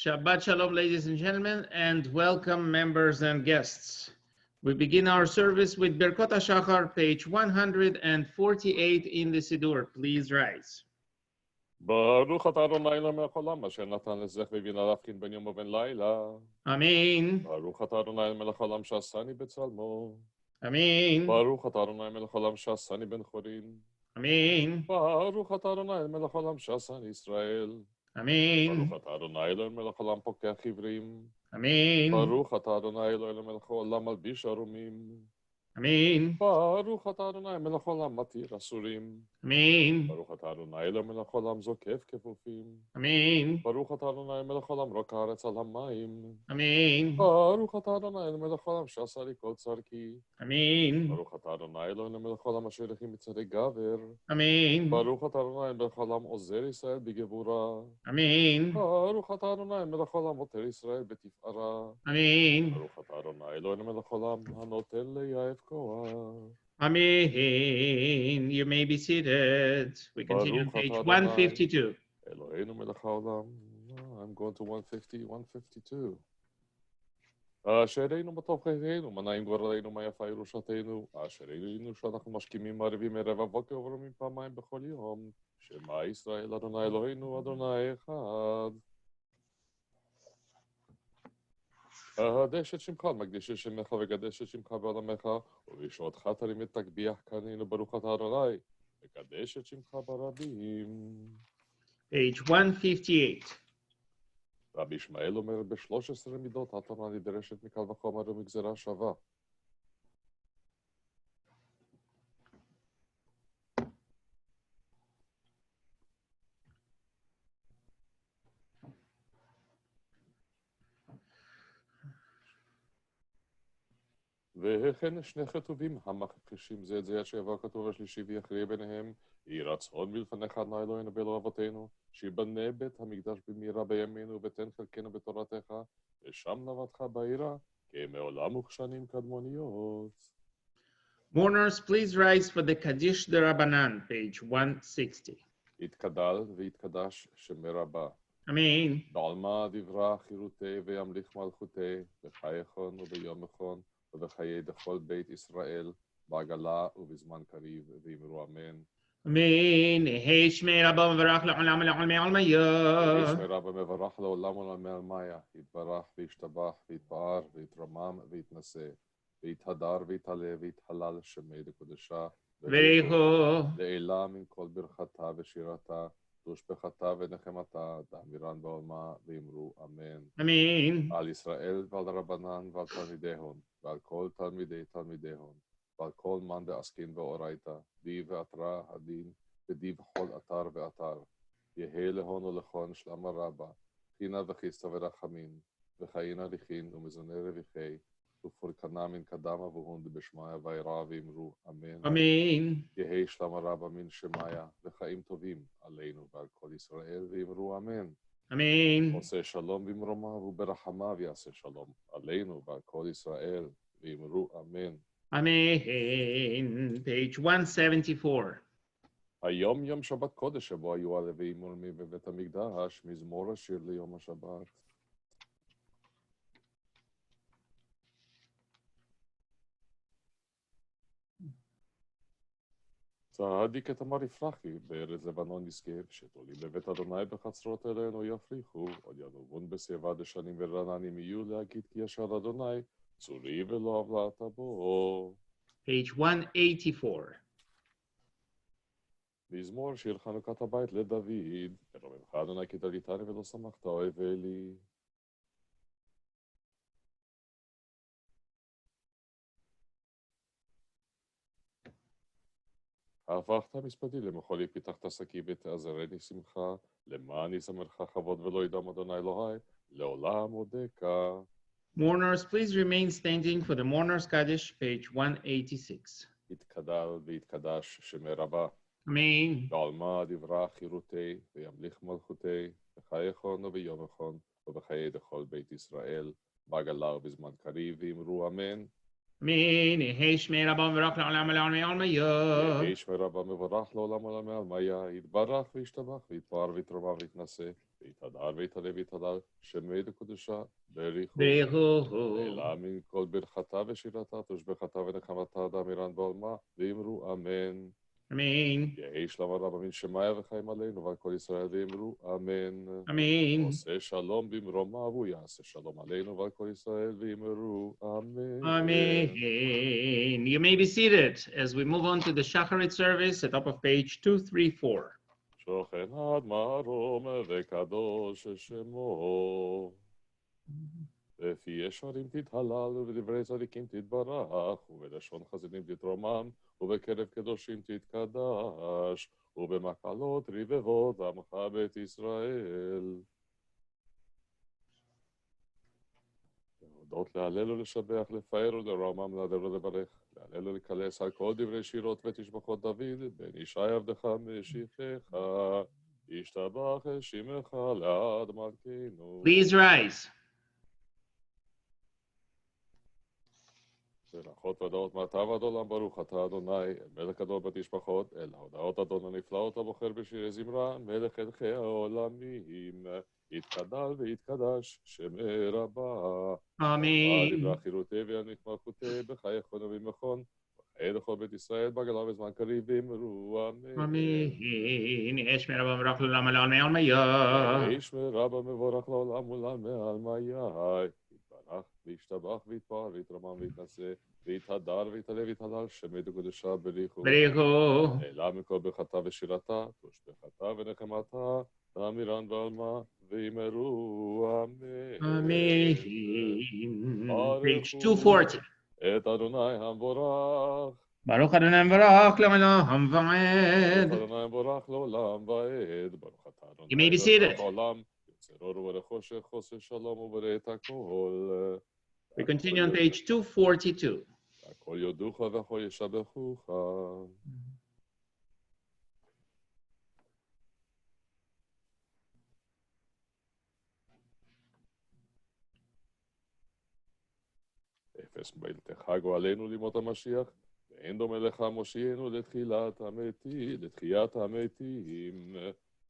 Shabbat Shalom, ladies and gentlemen, and welcome members and guests. We begin our service with Birkot haShachar, page 148 in the Siddur. Please rise. ברוך אתה אדוני אלוהינו מלך העולם, אשר נתן לזך ובינה להבחין בין יום ובין לילה. Amen. ברוך אתה אדוני מלך העולם שעשני בצלמו. Amen. ברוך אתה אדוני מלך העולם שעשני בן חורין. Amen. ברוך אתה אדוני מלך העולם שעשני ישראל. Amen. ברוך אתה אדוני אלוהינו מלך העולם פוקח עברים. Amen. ברוך אתה אדוני אלוהינו מלך העולם מלביש ערומים. Amen. ברוך אתה אדוני מלך העולם מתיר אסורים. Amen. ברוך אתה אדוני אלוהינו מלך העולם זוקף כפופים. Amen. ברוך אתה אדוני מלך העולם רוק הארץ על המים. Amen. ברוך אתה אדוני מלך העולם שעשה לי כל צרכי. Amen. ברוך אתה אדוני אלוהינו מלך העולם אשר לכי מצעדי גבר. Amen. ברוך אתה אדוני מלך העולם עוזר ישראל בגבורה. Amen. ברוך אתה אדוני מלך העולם עוטר ישראל בתפארה. Amen. ברוך אתה אדוני אלוהינו מלך העולם הנותן ליעב כוח. Amen. You may be seated. We continue on page 152. אלוהינו מלך העולם. I'm going to 152. אשרינו בטוב חיינו, מה נעים גורלנו, מה יפה ירושתנו, אשרינו שאנחנו משכימים מערבים מערב הבוקר ורמים פעמיים בכל יום, שמע ישראל אדוני אלוהינו אדוני אחד. אהדש את שמך, מקדיש את שמך וגדש את שמך בעולמך, ובשעותך תרים את תגביח קנינו ברוך אתה אדוני, וקדש את שמך ברבים. Page 158. רבי ישמעאל אומר, ב13 מידות התורה נדרשת מקל וחומר ומגזרה שווה. וכן שני כתובים המכחישים זה את זה, עד שיבוא הכתוב השלישי ויכריע ביניהם, יהי רצון מלפניך אדוני אלוהינו באלוהי אבותינו, שיבנה בית המקדש במהרה בימינו, ותן חלקנו בתורתך, ושם נאוותך בעירה, כי מעולם וכשנים קדמוניות. Mourners, please rise for the Kaddish de Rabbanan, page 160. יתקדל ויתקדש שמי רבה. Amen. בעלמא דברה חירותי וימליך מלכותי, בחייכון וביומכון, ובחיי דכל בית ישראל, בעגלה ובזמן קריב, ואמרו אמן. Amen. Hey, Shmei Rabba Mevarach Le'olam Le'olmei Olmaya. שמי רבה מברך לעולם ולעולמי עלמיה, יתברך וישתבח ויתפאר ויתרומם ויתנשא, ויתהדר ויתעלה ויתהלל שמי לקודשה, Vereho. לעילה מן כל ברכתה ושירתה, תושבחתה ונחמתה, תאמירן בעולמה, ואמרו אמן. Amen. על ישראל ועל רבנן ועל תלמידיהון, ועל כל תלמידיהון, ועל כל מאן דעסקין באורייתא, די ואתרא הדין, ודי בכל אתר ואתר. יהא להון ולכון שלמה רבה, חינה וחיסתא ורחמים, וחיינה לכין ומזוני רוויחי, ופורקנה מן קדמה והון דבשמיא וירא ואמרו אמן. Amen. יהא שלמה רבה מן שמיא, וחיים טובים עלינו ועל כל ישראל, ואמרו אמן. Amen. עושה שלום במרומיו וברחמיו יעשה שלום עלינו ועל כל ישראל, ואמרו אמן. Amen. Page 174. היום יום שבת קודש שבו היו הלוויים מורמים בבית המקדש, מזמור השיר ליום השבת. צדיק את אמר יפרחי, בארץ לבנון נזכה, שתולים בבית אדוני בחצרות אלינו יפריחו, עוד ינובון בשיבה דשנים ורעננים יהיו להגיד כי ישר אדוני, צורי ולא עוולת בו. Page 184. מזמור שיר חנוכת הבית לדוד, אלוהיך אדוני כי דליתני ולא שמחת אוהב אלי. הפכת מספדי למחולי פיתחת שקי ותעזרני שמחה, למען יזמרך כבוד ולא ידום אדוני אלוהי, לעולם אודקה. Mourners, please remain standing for the Mourners Kaddish, page 186. יתקדל ויתקדש שמי רבה. Amen. בעלמא דברה חירותי וימליך מלכותי, בחייכון וביומכון, ובחיי דכל בית ישראל, בעגלה ובזמן קריב, ואמרו אמן. Amen. Hey, Shmei Rabba Mevarach Le'olam Le'olmei Olmaya. יהא שמי רבה מבורך לעולם עולמי עלמיה, יתברך וישתבח ויתפאר ויתרומם ויתנשא, ויתהדר ויתהלל ויתהלל, שמי לקודשה, בריחו. Berichu. אלא מכל ברכתה ושירתה, תושבחתה ונחמתה, דאמירן בעולמה, ואמרו אמן. Amen. יהי שלום הרב מן שמיה וחיים עלינו ועל כל ישראל, ואמרו אמן. Amen. עושה שלום במרומיו, הוא יעשה שלום עלינו ועל כל ישראל, ואמרו אמן. Amen. You may be seated as we move on to the Shacharit service at top of page 234. שוכן עד מרום וקדוש שמו. בפי ישרים תתהלל ובדברי צדיקים תתברך, ובלשון חסידים תתרומם, ובקרב קדושים תתקדש, ובמקהלות רבבות עמך בית ישראל. להודות, להלל ולשבח, לפאר ולרומם, להדר ולברך, להלל ולקלס על כל דברי שירות ותשבחות דוד, בן ישי עבדך משיחך, ישתבח שמך לעד מלכנו. Please rise. ברכות והודעות מעתה ועד עולם, ברוך אתה אדוני, מלך גדול בתשבחות, אל ההודעות אדון הנפלאות הבוחר בשירי זמרה, מלך הלכי העולמים, יתקדל ויתקדש שמי רבה. Amen. דברי חירותי וינמיך מלכותי, בחיי חון ובמכון, בחיי לכל בית ישראל, בגלה בזמן קריב, ואמרו אמן. Amen. Yesh merabah merach l'olam alal me'al maya. איש מרבה מבורך לעולם ולעלמי עלמי. יתברך וישתבח ויתפאר ויתרומם ויתנשא ויתהדר ויתהלל ויתהלל שמי לקודשה בריחו. Berichu. נעלה מכל ברכתה ושירתה, תושבחתה ונחמתה, תאמירן בעלמה, ואמרו אמן. Amen. Page 240. את אדוני המבורך, Baruch Adonai Baruch L'olam ברוך va'ed. אדוני המבורך לעולם ועד, ברוך אתה You may אדוני be seated. העולם, יוצר אור ולחושך, חוסר שלום וברא את הכל. We continue on page 242. הכל יודוך והכל ישבחוך. אפס מלתך גואלנו לימות המשיח, ואין דומה לך מושיענו לתחיית המתים,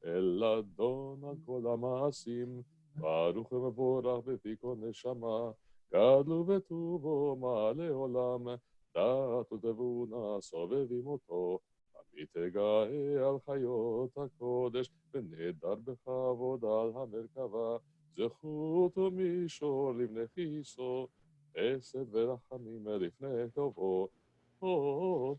אל אדון על כל המעשים, ברוך ומבורך בפי כל נשמה, גדלו וטובו מעלה עולם, דעת ותבונה סובבים אותו, עמי תגאה על חיות הקודש, ונדר בכבוד על המרכבה, זכות ומישור לבני כיסו, חסד ורחמים לפני טובו,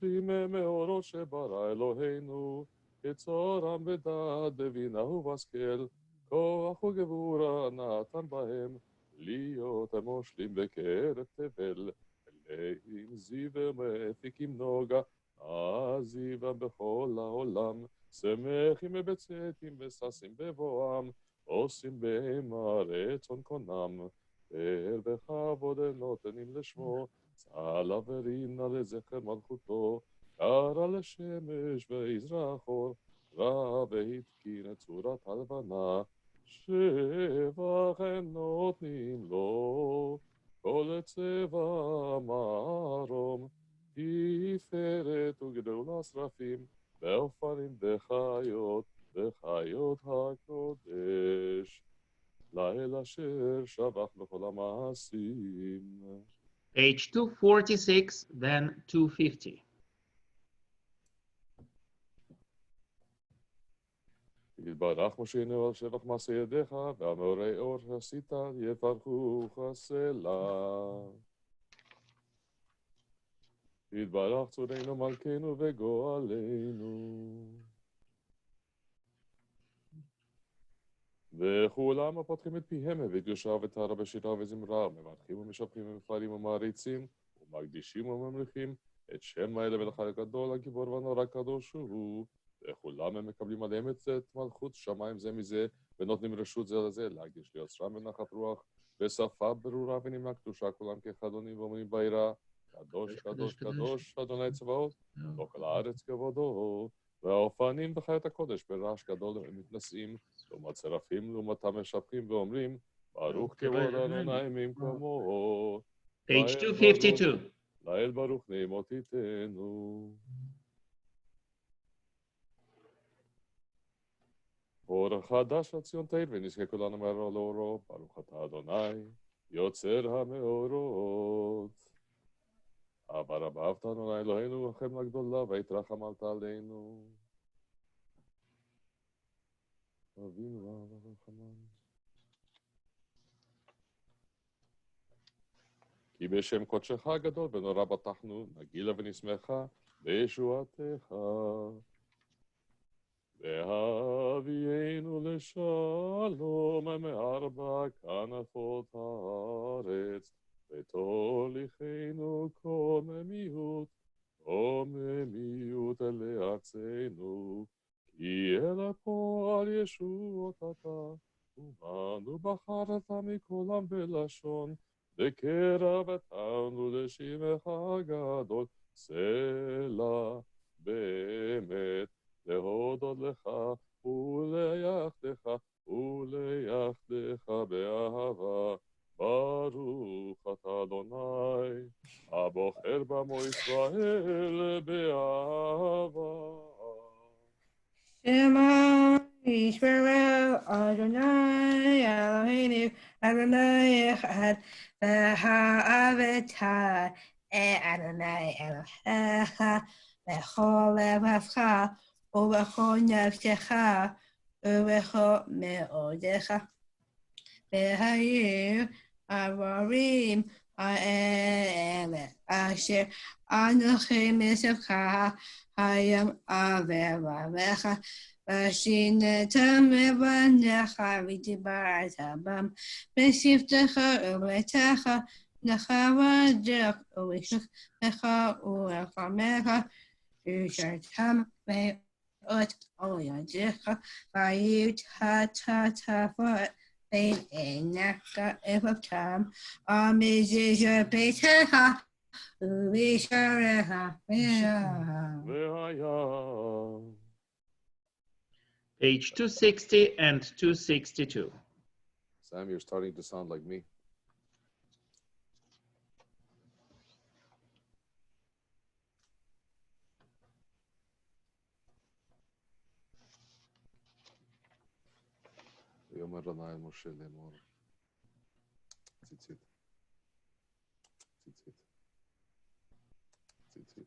בימי מאורו שברא אלוהינו, כצורם ודעת בבינה ובשכל, כוח וגבורה נתן בהם, להיות המושלים בקרב תבל, מלאים זיו ומפיקים נוגה, עזיבם בכל העולם, שמחים ובצאתים וששים בבואם, עושים בהם רצון קונם, בכבוד נותנים לשמו, צהלה ורינה לזכר מלכותו, קרא לשמש ויזרח אור, רע והתקין את צורת הלבנה, שבח הם נותנים לו, כל צבע מרום, תפארת וגדול השרפים, ועופרים בחיות הקודש. לאל אשר שבח בכל המעשים. Page 246, then 250. יתברך מושיענו על שבח מעשה ידיך, והמאורי אור שעשית יפרחוך סלה. יתברך צורנו מלכנו וגואלנו. וכולם הפותחים את פיהם הביא קדושה וטהרה בשירה וזמרה, מברכים ומשבחים ומפארים ומעריצים, ומקדישים וממליכים את שם האל המלך הגדול, הגיבור והנורא הקדוש הוא. וכולם הם מקבלים עליהם את מלכות שמיים זה מזה, ונותנים רשות זה לזה, להגיש ליוצרם בנחת רוח, בשפה ברורה ונימה קדושה, כולם כאחדונים ואומרים ביראה, קדוש קדוש קדוש, אדוני צבאות, לא כל הארץ כבודו. והאופנים בחיות הקודש ברעש גדול הם מתנשאים, לעומת שרפים, לעומתם משבחים ואומרים, ברוך כבוד אדוני ממקומו. Page 252. לאל ברוך נעימות תיתנו. אור חדש לציון תאיר ונזכה כולנו מהר לאורו, ברוך אתה אדוני, יוצר המאורות. אבא רבה אהבת אדוני אלוהינו, החמלה גדולה, והתרחמת עלינו. אבינו אב הרחמן. כי בשם קודשך הגדול ונורא בטחנו, נגילה ונשמחה בישועתך. והביאנו לשלום מארבע כנפות הארץ, ותוליכנו קוממיות לארצנו, כי אל הפועל ישועות אתה, ובנו בחרת מכל עם ולשון, וקרב אותנו לשמך הגדול, סלע באמת, להודות לך ולייחדך באהבה. ברוך אתה אדוני, הבוחר במו ישראל באהבה. שמע ישראל אדוני אלוהינו אדוני אחד ואהבת אדוני אלוהיך בכל לבבך ובכל נפשך ובכל מאודך. והיו הדברים האלה אשר אנוכי מספרך היום על לבבך, ושינתם לבניך ודיברת בם בשבתך ובביתך לך ודרך ובשוכבך ובחלומך, ושרתם מאות על ידך, והיו טפטפות בין עיניך ובתם על מזוזות ביתך ובשעריך. Page 260 and 262. Sam, you're starting to sound like me. ויאמר אדוני אל משה לאמור, ציצית, ציצית, ציצית.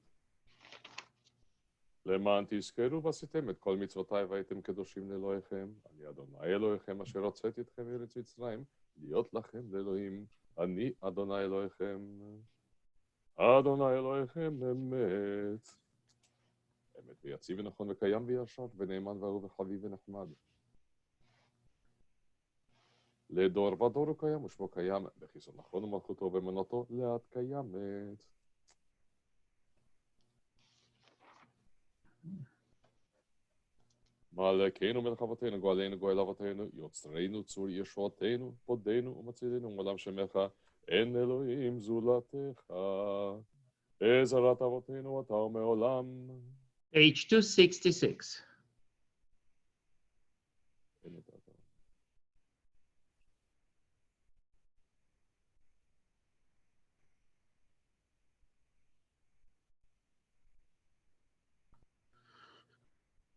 למען תזכרו ועשיתם את כל מצוותיי והייתם קדושים לאלוהיכם, אני אדוני אלוהיכם אשר הוצאתי אתכם מארץ מצרים, להיות לכם לאלוהים, אני אדוני אלוהיכם. אדוני אלוהיכם אמת. אמת ויציב ונכון וקיים וישר ונאמן ואהוב וחביב ונחמד. לדור ודור הוא קיים ושמו קיים, בחיסון נכון ומלכותו ומנותו לעד קיימת. מלכנו מלך אבותינו, גואלנו גואל אבותינו, יוצרנו צור ישועתנו, פודנו ומצילנו מעולם שמך, אין אלוהים זולתך. בעזרת אבותינו אתה ומעולם. Page 266.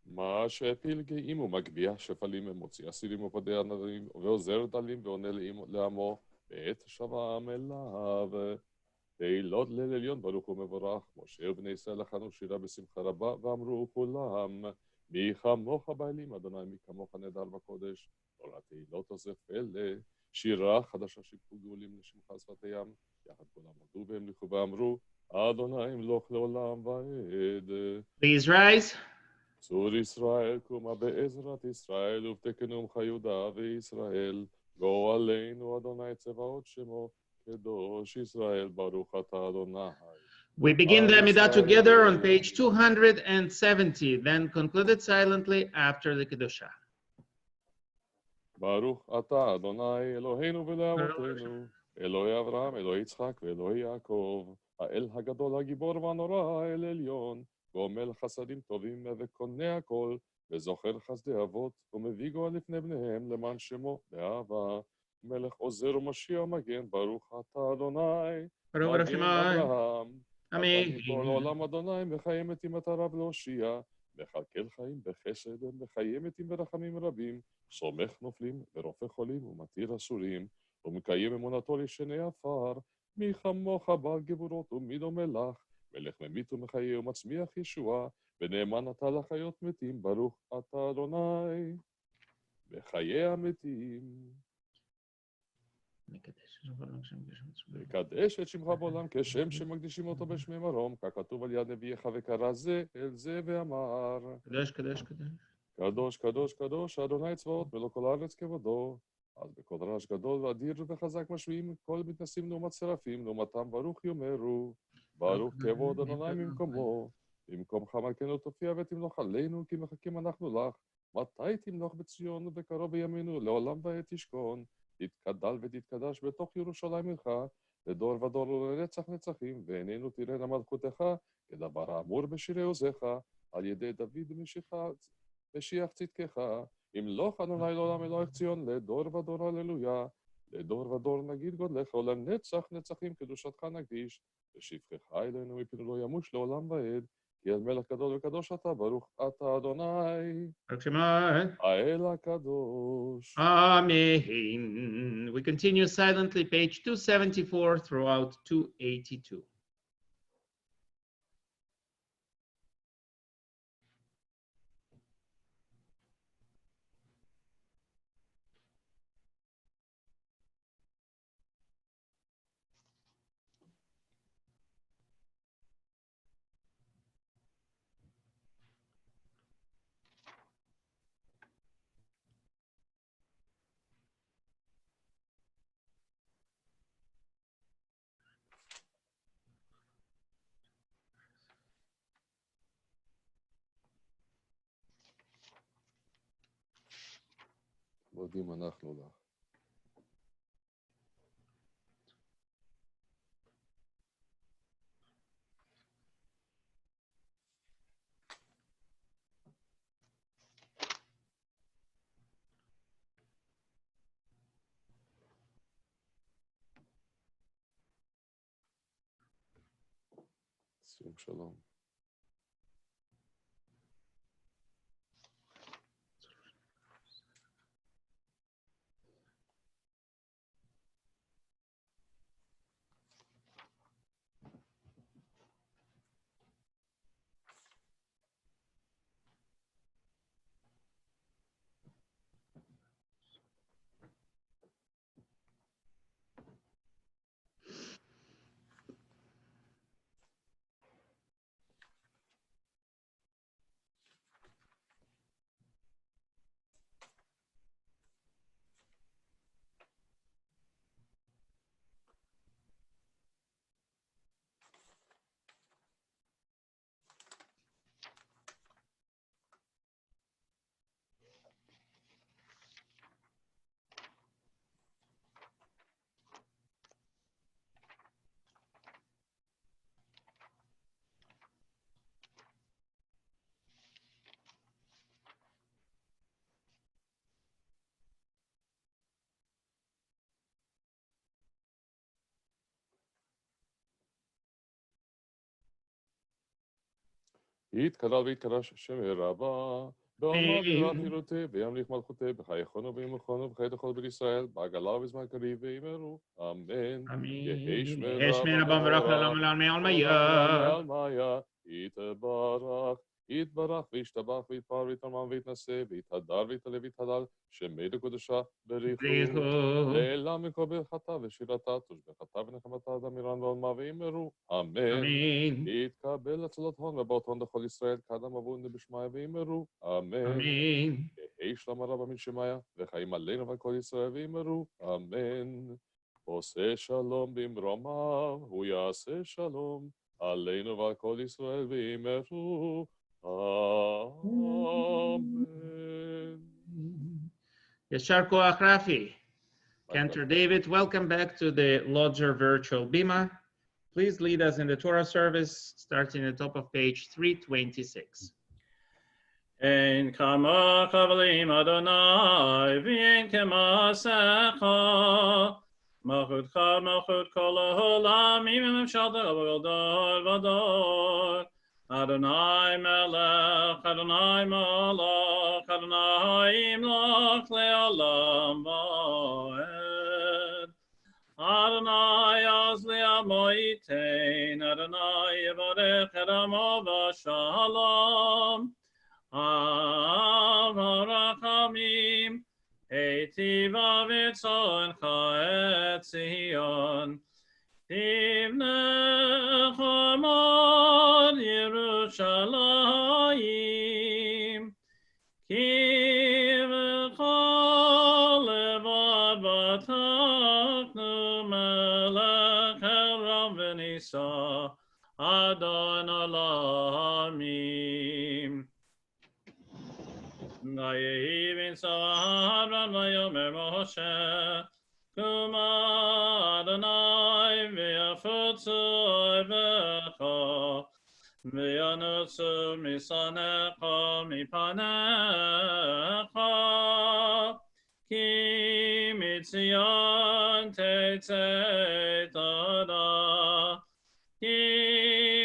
מה שפלגאים ומגביה שפלים ומוציא אסירים ופדה ענבים ועוזר דלים ועונה לעמו בעת שבעם אליו. תהילות ליל עליון ברוך ומבורך, משה ובני ישראל לחנו שירה בשמחה רבה ואמרו כולם, מי כמוך בעלים אדוני, מי כמוך נהדר בקודש. תורת תהילות עוזף פלא, שירה חדשה שיפקו גאולים לשמך שפתיהם, יחד כולם הודו והמליכו ואמרו, אדוני ימלוך לעולם ועד. Please rise. צור ישראל קומה בעזרת ישראל ובתקנומך יהודה וישראל, גואלנו אדוני צבאות שמו, קדוש ישראל ברוך אתה אדוני. We begin the Amidah together on page 270, then concluded silently after the Kedusha. ברוך אתה אדוני אלוהינו ולאבותינו, אלוהי אברהם, אלוהי יצחק ואלוהי יעקב, האל הגדול הגיבור והנורא, האל עליון, גומל חסדים טובים וקונה הכל, וזוכר חסדי אבות, ומביא גואל לפני בניהם למען שמו באהבה. מלך עוזר ומשיח מגן, ברוך אתה אדוני, מגן אברהם. Amen. אתה מכל עולם אדוני, וחיים את אימת הרב להושיע, מכלכל חיים בחסד וחיי מתים ברחמים רבים, סומך נופלים ורופא חולים ומתיר אסורים, ומקיים אמונתו לשני עפר, מי כמוך בעל גבורות ומי דומה לך, מלך ממית ומחיה ומצמיח ישועה, ונאמן אתה לחיות מתים, ברוך אתה אדוני, בחיי המתים. מקדש את שמך בעולם כשם שמקדישים אותו בשמי מרום, ככתוב על יד נביאך וקרא זה אל זה ואמר. קדוש, קדוש, קדוש. קדוש, קדוש, קדוש, אדוני צבאות, מלוא כל הארץ כבודו. אז בקול רעש גדול ואדיר וחזק משמיעים, כל מתנסים לעומת שרפים, לעומתם ברוך יאמרו. ברוך כבוד אדוני ממקומו. במקומך מלכנו תופיע ותמלוך עלינו, כי מחכים אנחנו לך. מתי תמלוך בציון ובקרוב בימינו, לעולם ועת תשכון. תתקדל ותתקדש בתוך ירושלים עירך, לדור ודור ולנצח נצחים, ועינינו תראינה מלכותך, כדבר האמור בשירי עוזיך, על ידי דוד משיח צדקך. ימלוך אדוני לעולם אלוהיך ציון, לדור ודור הללויה. לדור ודור נגיד גודלך, ולנצח נצחים קדושתך נקדיש. ושפחך אלינו מפני לא ימוש לעולם ועד, כי אל מלך גדול וקדוש אתה, ברוך אתה אדוני, האל הקדוש. Amen. We continue silently, page 274 throughout 282. מודים אנחנו לך. סיום שלום. יתקלל ויתקדש שם רבה, בעלמא בירת חירותי, בימליך מלכותי, בחייכונו וימלכונו, ובחיי לכל בית ישראל, בעגלה ובזמן קריב, ויאמרו, אמן. יהי שמי רבה ברוך לעולם ולעלמי עלמיה. יתברך, יתברך וישתבח ויתפאר ויתרומם ויתנשא, ויתהדר ויתעלה ויתהלל, שמי לקודשה בריחו. לעילם מכל ברכתה ושירתה, תושבחתה ונחמתה עד אמירן ועולמה, ויאמרו, אמן. יתקבל הצלות הון ובאות הון לכל ישראל, כאדם אבון בשמיא, ויאמרו, אמן. יהי שלום רבה מן שמיא, וחיים עלינו ועל כל ישראל, ויאמרו, אמן. עושה שלום במרומיו, הוא יעשה שלום עלינו ועל כל ישראל, ויאמרו, amen. Yashar Koach Rafi. Cantor David, welcome back to the Lodzer virtual Bima. Please lead us in the Torah service, starting at the top of page 326. Ein kama kavalim Adonai, v'en kemasecha. Malchutcha, malchut kol ha'olam, imem shadar v'dor v'dor. Adonai melech, Adonai malach, Adonai imlach le'olam va'ed. Adonai azli amoitein, Adonai yevarech et amo v'shalom. Avarachamim, eitiva v'tzoncha et Zion. Tivnech amor Yerushalayim, ki v'chol levad v'tachnu melech eram v'nisa Adon olamim. Vayehi v'Saharan vayomer Moshe, Kuma Adonai v'yafutzu oivecha, v'yanutzu misanecha mipanecha, ki mitzion tetzei Torah, ki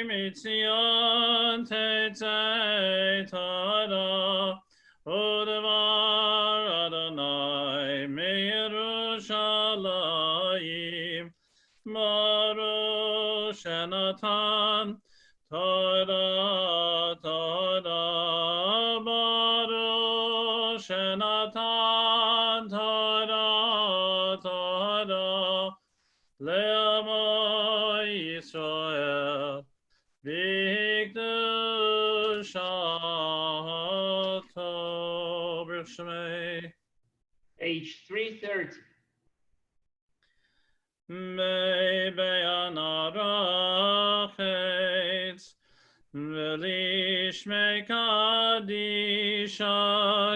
mitzion tetzei Torah, u'devar Adonai me'Yerushalayim, Baruch shenatan Torah, Torah, Baruch shenatan Torah, Torah, le'amo Yisrael, v'kdushato. Baruch Shemei. Page 330. Mei be'anarachetz, v'lishmei kadisha,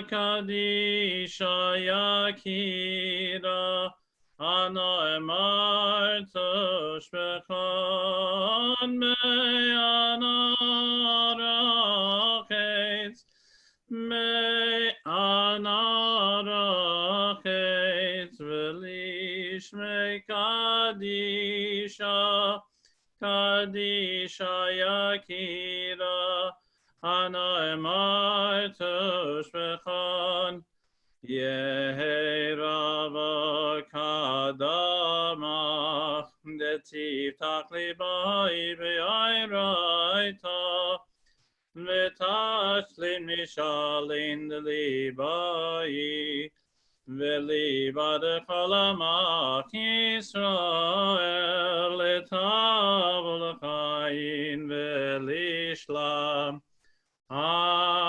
kadisha yakira, ana emartush bechon be'anarachetz, me'anarachetz, v'lishmei kadisha, kadisha yakira, ana emartush bechon, yehi rava kadamach, detiv takli bai be'ayraita, v'tashlin mishalin delibai, v'libad cholamach Yisrael, letav l'chayin v'lishlam. Amen.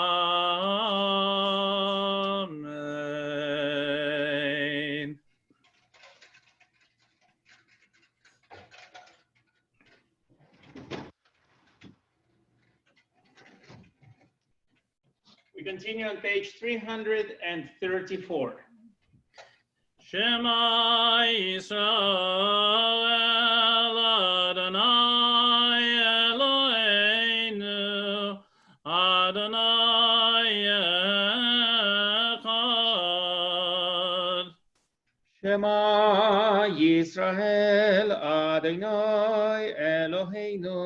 We continue on page 334. Shema Yisrael Adonai Eloheinu Adonai Echad. Shema Yisrael Adonai Eloheinu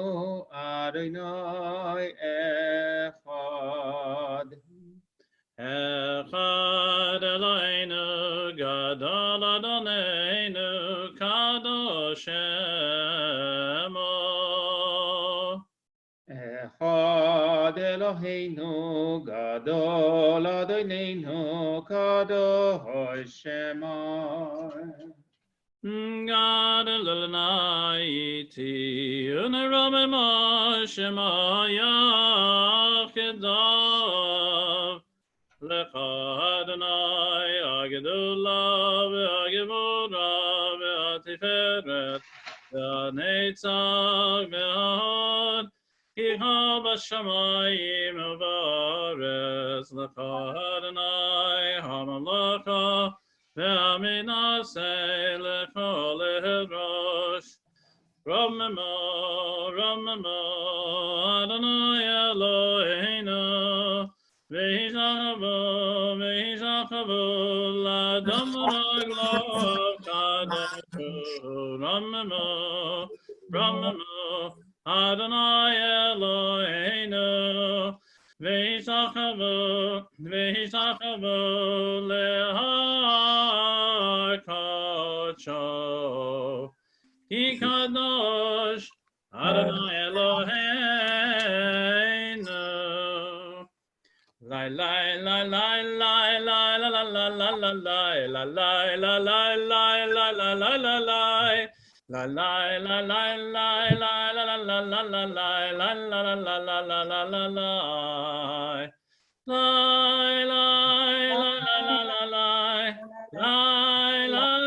Adonai Echad. Echad Eloheinu Gadol Adonenu Kadosh Shemo. Echad Eloheinu Gadol Adonenu Kadosh Shema. God Adonai iti uneromema Shema Yachidav. Lecha Adonai Agedullah ve'agevura ve'atiferet ve'anetzach ve'ahod Kiha b'shamayim u'ba'aretz. Lecha Adonai hamalcha ve'aminaseh lechol erosh. Ramemo, Ramemo, Adonai Eloheinu, Ve'ishachavo, Ve'ishachavo, L'Adam Raglav Kadoshu. Ramemo, Ramemo, Adonai Eloheinu, v'hishachavu lehakocho, ki kadosh Adonai Eloheinu. Lai lai lai lai lai lai la la la la la lai la lai la lai lai lai la lai la lai la lai la lai lai lai la la la la la lai la la la la la la la la lai lai lai la la la la lai lai lai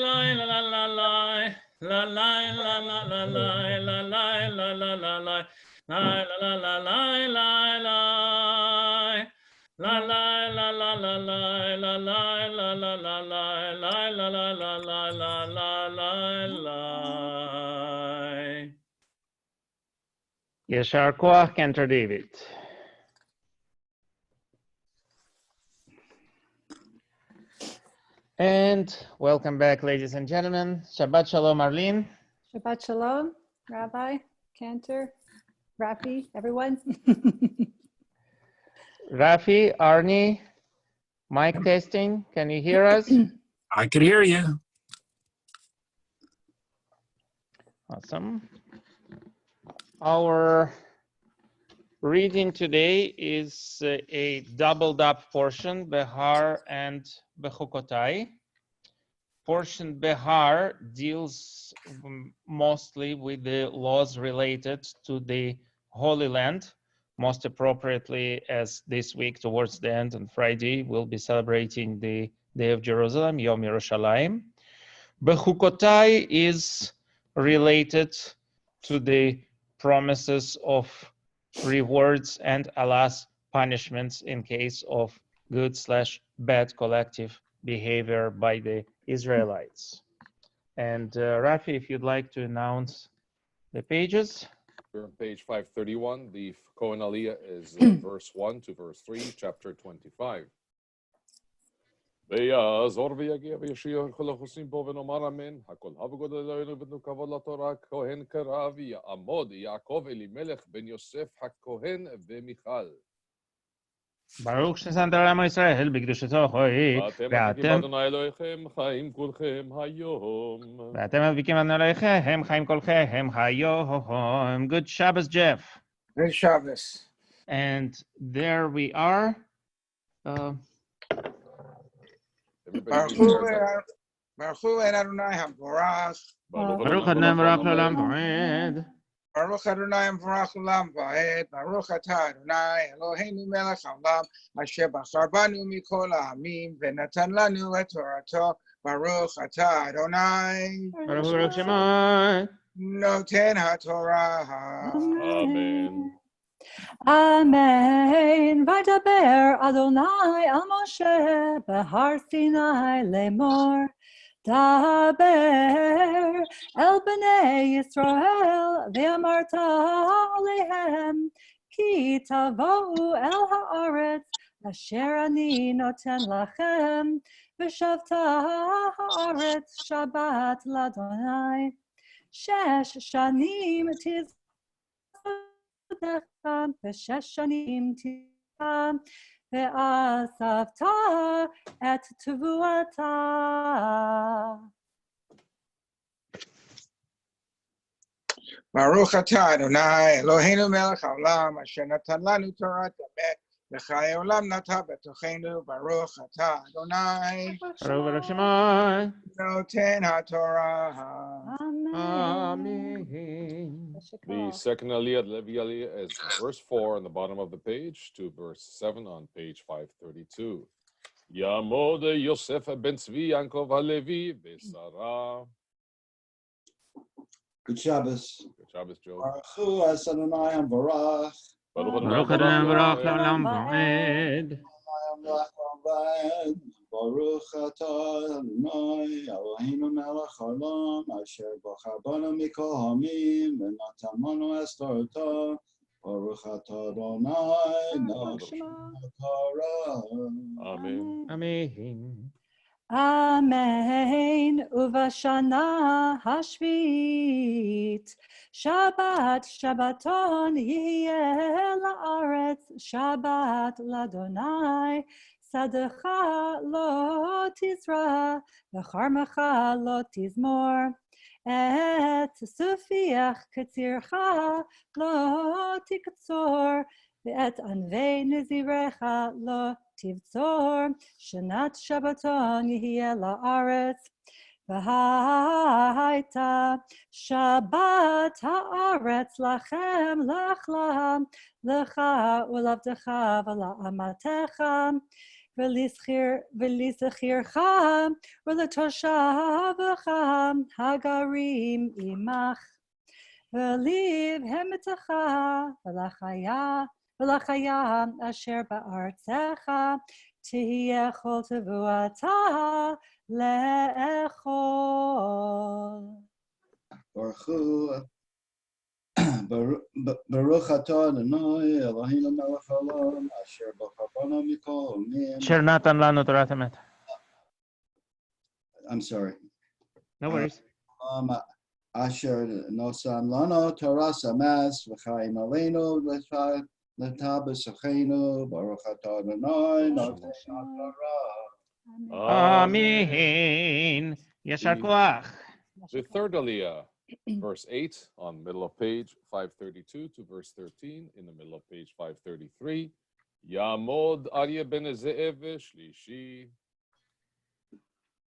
lai la la la lai la lai la la la lai la lai la la la lai lai la la la lai lai lai La la la la la la la la la la la la la la la la la la la la. Yeshar Koach, Cantor David. And welcome back, ladies and gentlemen. Shabbat Shalom, Arlene. Shabbat Shalom, Rabbi, Cantor, Rabbi, everyone. Rafi, Arnie, mic testing. Can you hear us? I could hear you. Awesome. Our reading today is a doubled up portion, Behar and Bechukotai. Portion Behar deals mostly with the laws related to the Holy Land, most appropriately as this week towards the end on Friday, we'll be celebrating the Day of Jerusalem, Yom Yerushalayim. Bechukotai is related to the promises of rewards and Allah's punishments in case of good/bad collective behavior by the Israelites. And Rafi, if you'd like to announce the pages. We're on page 531. The Kohen Aliyah is verse 1 to verse 3, chapter 25. ויעזור ויגיע וישיע כל החוסים בו ונאמר אמן, הכל הבגוד אלוהינו ותנו כבוד לתורה, כהן קרא ויעמוד יעקב אלימלך בן יוסף הכהן ומיכל. ברוך ששמת לעם ישראל בקדושתו חיים, ואתם אדוני אלוהיכם חיים כולכם היום. ואתם הדביקים אדוני אלוהיכם חיים כולכם היום. Good Shabbos, Jeff. Good Shabbos. And there we are. Baruch Adonai HaMvorach. Baruch Adonai Baruch Olam Vaed. Baruch Adonai HaMvorach Olam Vaed. Baruch Atah Adonai Eloheinu Melech Haolam Asher Bachar Banu Mikol Ha'amim V'natan Lanu Et Torato. Baruch Atah Adonai Baruch Shemai Noten HaTorah. Amen. Amen. Vaydaber Adonai al Moshe behar Sinai lemor. Daber el bnei Yisrael ve'amarta alehem ki tavohu el haaretz asher ani noten lachem v'shavta haaretz Shabbat l'Adonai shesh shanim tiz ושש שנים תירא, ואספת את תבואתה. Baruch Atah Adonai Eloheinu Melech Haolam Asher Natan Lanu Torah Emet V'chayei Olam Nata B'tochenu. Baruch Atah Adonai Baruch Shemai Noten HaTorah. Amen. The second Aliyah, Levi Aliyah, is verse 4 on the bottom of the page to verse 7 on page 532. Yamod Yosef ben Tzvi Yankov HaLevi V'Sara. Good Shabbos. Good Shabbos, Joe. Baruch Adonai HaMvorach. Baruch Adonai Baruch Olam Vaed. Baruch Atah Adonai Eloheinu Melech Haolam Asher Bachar Banu Mikol Ha'amim V'natan Lanu Es Torato. Baruch Atah Adonai Noten HaTorah. Amen. Amen. Amen. Uvashana hashvit. Shabbat, Shabbaton, Yeh la'aretz. Shabbat l'Adonai. Sadecha lo tizra. V'charmecha lo tizmor. Et sufiach ketzircha lo tiktzor. Ve'et anvei nizirecha lo tivtzor. Shanat Shabbaton yihye la'aretz. V'haita Shabbat ha'aretz lachem lachlam lecha ulavdecha v'la'amatecha v'lizchircha v'letoshavcha hagarim imach v'liv hemetacha v'lachaya asher ba'artzecha tihye chol tevuata le'echol. Baruch atah Adonai Eloheinu melech haolam asher b'chabana mikol umim. Asher natan lanu Torat emet. I'm sorry. No worries. Asher nosan lano Torah samas v'chaim aleinu l'ta b'sachenu Baruch atah Adonai nosan Torah. Amen. Yashar koach. The third Aliyah, verse 8 on middle of page 532 to verse 13 in the middle of page 533. Yamod Aryeh ben Ze'ev Shlishi.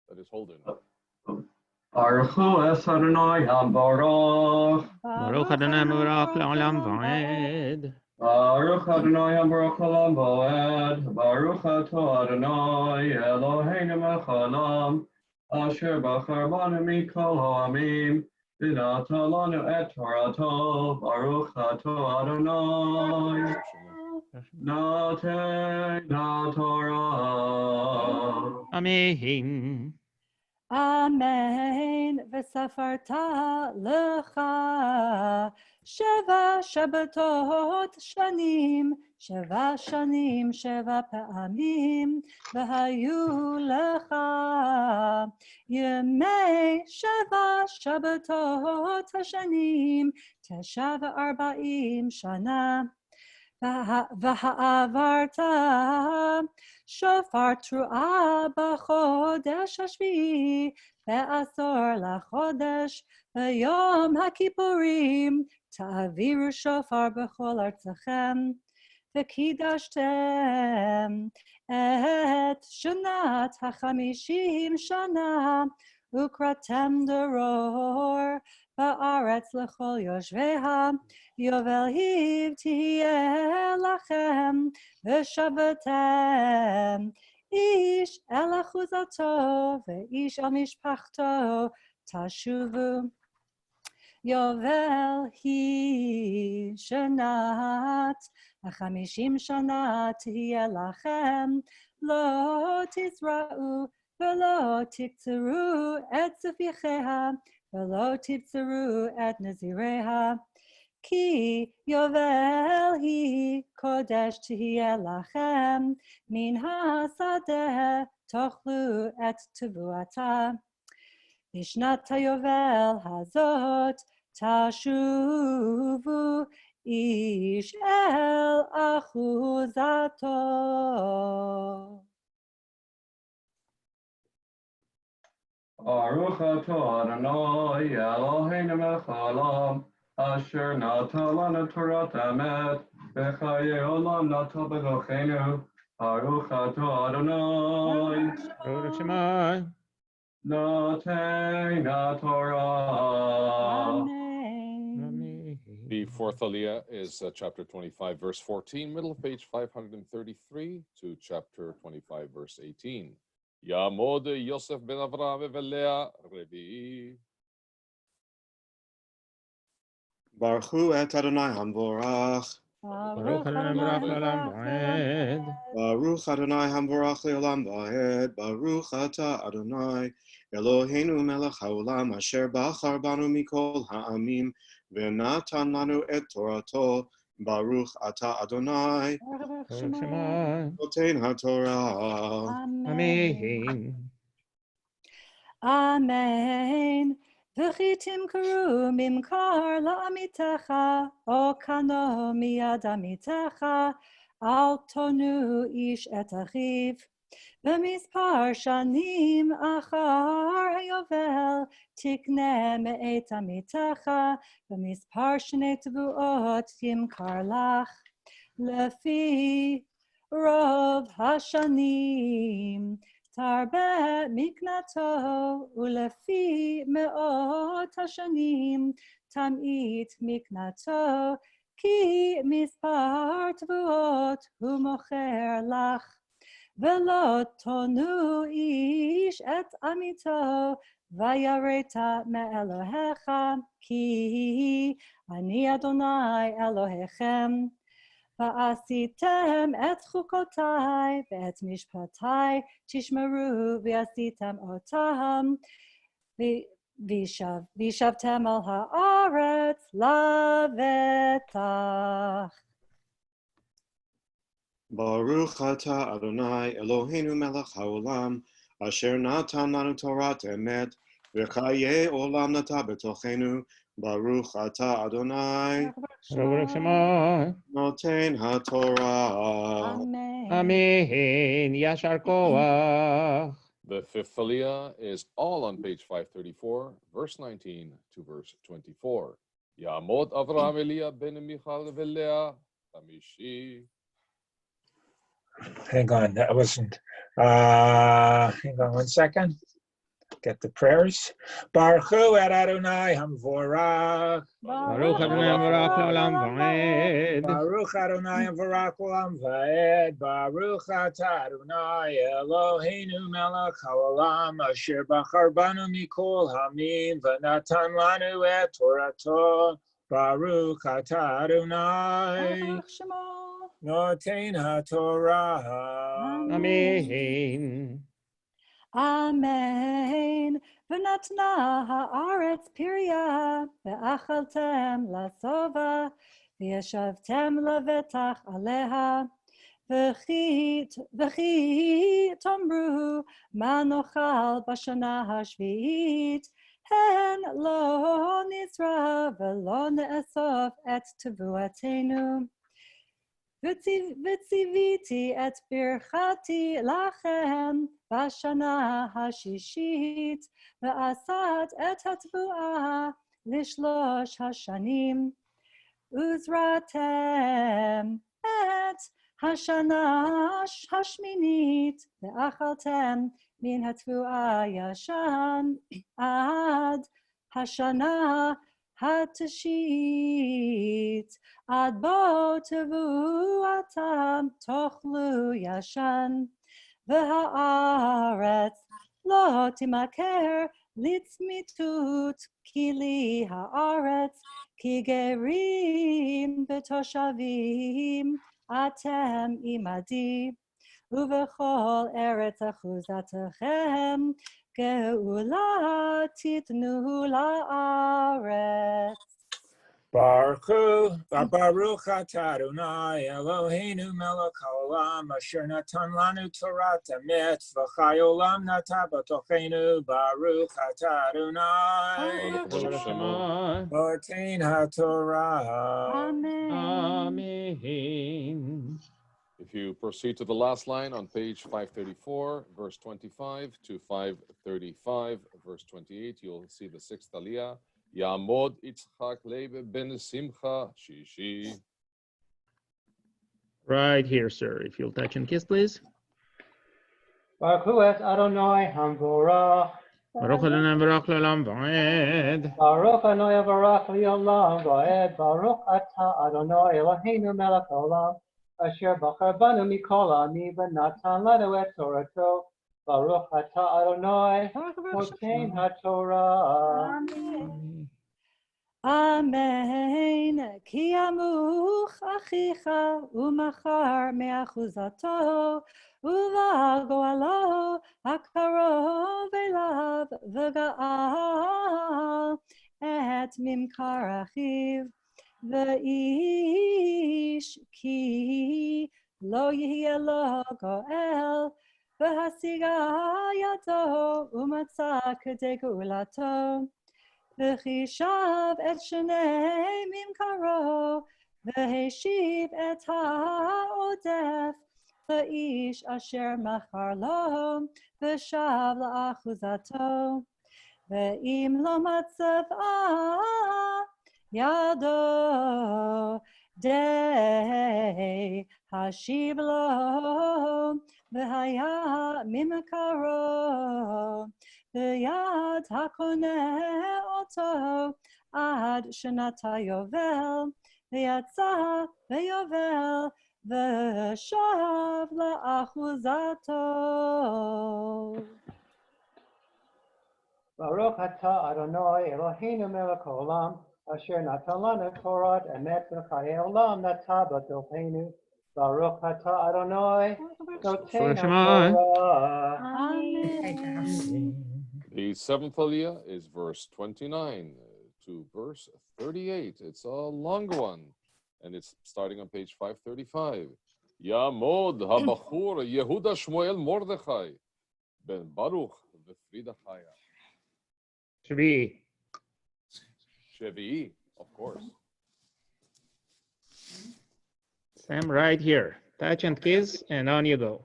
That is Holden. Baruch Hu es Adonai HaBaruch. Baruch Adonai Baruch Le'olam Va'ed. Baruch Adonai HaBaruch Olam Va'ed. Baruch Atah Adonai Eloheinu melech haolam asher bachar banu mikol ha'amim v'natan lanu et Torato. Baruch Atah Adonai Noten Torah. Amen. Amen. V'safarta lecha sheva Shabbatot shanim, sheva shanim, sheva pa'amim, v'hayu lecha yemei sheva Shabbatot hashanim, tesha v'arba'im shana. V'ha'avarta shofar tru'a b'chodesh hashvi'i ve'asor lachodesh v'yom ha'kippurim ta'aviru shofar b'chol artzachem v'kidashtem et shanat ha'chamishim shana ukratem deror ba'aretz l'chol yoshveha Yovel hiv tihye lachem v'shabbatem ish el achuzato v'ish al mishpachto tashuvu Yovel hi shanat ha'chamishim shana tihye lachem lo tizra'u v'lo tiktzeru et zeficheha v'lo tibtzeru et nazireha Ki yovel hi kodesh tihye lachem min hasadeh tochlu et tevuata. Bishnat hayovel hazot tashuvu ish el achuzato. Baruch Atah Adonai Eloheinu melech haolam asher natan lanu Torat emet v'chaye olam natan b'tochenu. Baruch Atah Adonai Baruch Shemai. Noten Torah. Amen. The fourth Aliyah is chapter 25, verse 14, middle of page 533 to chapter 25, verse 18. Yamod Yosef ben Avraham v'Leah Revi'i. Baruch Hu et Adonai Hamvorach. Baruch Adonai Baruch Le'olam Va'ed. Baruch Adonai Hamvorach Le'olam Va'ed. Baruch Ata Adonai Eloheinu melech haolam asher bachar banu mikol ha'amim v'natan lanu et Torato. Baruch Ata Adonai Baruch Shemai. Noten HaTorah. Amen. אמן. וכי תמכרו ממכר לעמיתך, או קנו מיד עמיתך, אל תונו איש את אחיו. במספר שנים אחר היובל תקנה מאת עמיתך, במספר שני תבואות ימכר לך. לפי רוב השנים תרבה מקנתו, ולפי מאות השנים תמעיט מקנתו, כי מספר תבואות הוא מוכר לך. ולא תונו איש את עמיתו, ויראת מאלוהיך, כי אני אדוני אלוהיכם. ועשיתם את חוקותיי ואת משפטיי תשמרו, ועשיתם אותם, וישבתם על הארץ לבטח. ברוך אתה אדוני אלוהינו מלך העולם, אשר נתן לנו תורת אמת, וחיי עולם נטע בתוכנו. ברוך אתה אדוני ברוך שמו. נותן התורה. Amen. Yashar koach. The fifth aliyah is all on page 534, verse 19 to verse 24. Yamod Avraham Eliah ben Michal v'Leah Hamishi. Hang on, that wasn't. Hang on 1 second. Get the prayers. Baruch hu et Adonai hamvorach. Baruch Adonai Baruch Olam Vaed. Baruch Adonai hamvorach olam vaed. Baruch atah Adonai Eloheinu melech haolam, asher bachar banu mikol hamim v'natan lanu et Torato. Baruch atah Adonai noten haTorah. Amen. אמן. ונתנה הארץ פריה, ואכלתם לשובע, וישבתם לבטח עליה. וכי תאמרו, מה נאכל בשנה השביעית? הן לא נזרע ולא נאסוף את תבואתנו. וציוויתי את ברכתי לכם בשנה השישית, ועשת את התבואה ל3 השנים. וזרעתם את השנה השמינית, ואכלתם מן התבואה ישן עד השנה התשיעית, עד בוא תבואתם תאכלו ישן. והארץ לא תמכר לצמיתות, כי לי הארץ, כי גרים בתושבים אתם עמדי. ובכל ארץ אחוזתכם גאולה תיתנו לארץ. Baruch atah Adonai Eloheinu melech haolam, asher natan lanu torat emet, v'chai olam nata b'tochenu. Baruch atah Adonai noten haTorah. Amen. If you proceed to the last line on page 534, verse 25 to 535, verse 28, you'll see the sixth aliyah. Yamod Yitzchak Lebe ben Simcha Shishi. Right here, sir. If you'll touch and kiss, please. Baruch hu et Adonai hamvorach. Baruch Adonai Baruch Olam Vaed. Baruch Adonai Baruch Olam Vaed. Baruch atah Adonai Eloheinu melech haolam, asher bachar banu mikol ha'amim v'natan lanu et Torato. Baruch atah Adonai noten haTorah. אמן. כי ימוך אחיך ומכר מאחוזתו, ובא גואלו הקרוב אליו, וגאל את ממכר אחיו. ואיש כי לא יהיה לו גואל, והשיגה ידו ומצא כדי גאולתו. וחישב את שני ממכרו והשיב את העודף לאיש אשר מכר לו ושב לאחוזתו. ואם לא מצאה ידו די השיב לו והיה ממכרו ביד הקונה אותו עד שנת היובל ויצא ביובל ושב לאחוזתו. ברוך אתה אדוני אלוהינו מלך העולם אשר נתן לנו תורת אמת וחיי עולם נטע בתוכנו. ברוך אתה אדוני נותן התורה. The seventh aliyah is verse 29 to verse 38. It's a longer one, and it's starting on page 535. Yamod habachur Yehuda Shmuel Mordechai ben Baruch v'Frida Chaya. Shvi'i, of course. Sam, right here. Touch and kiss, and on you go.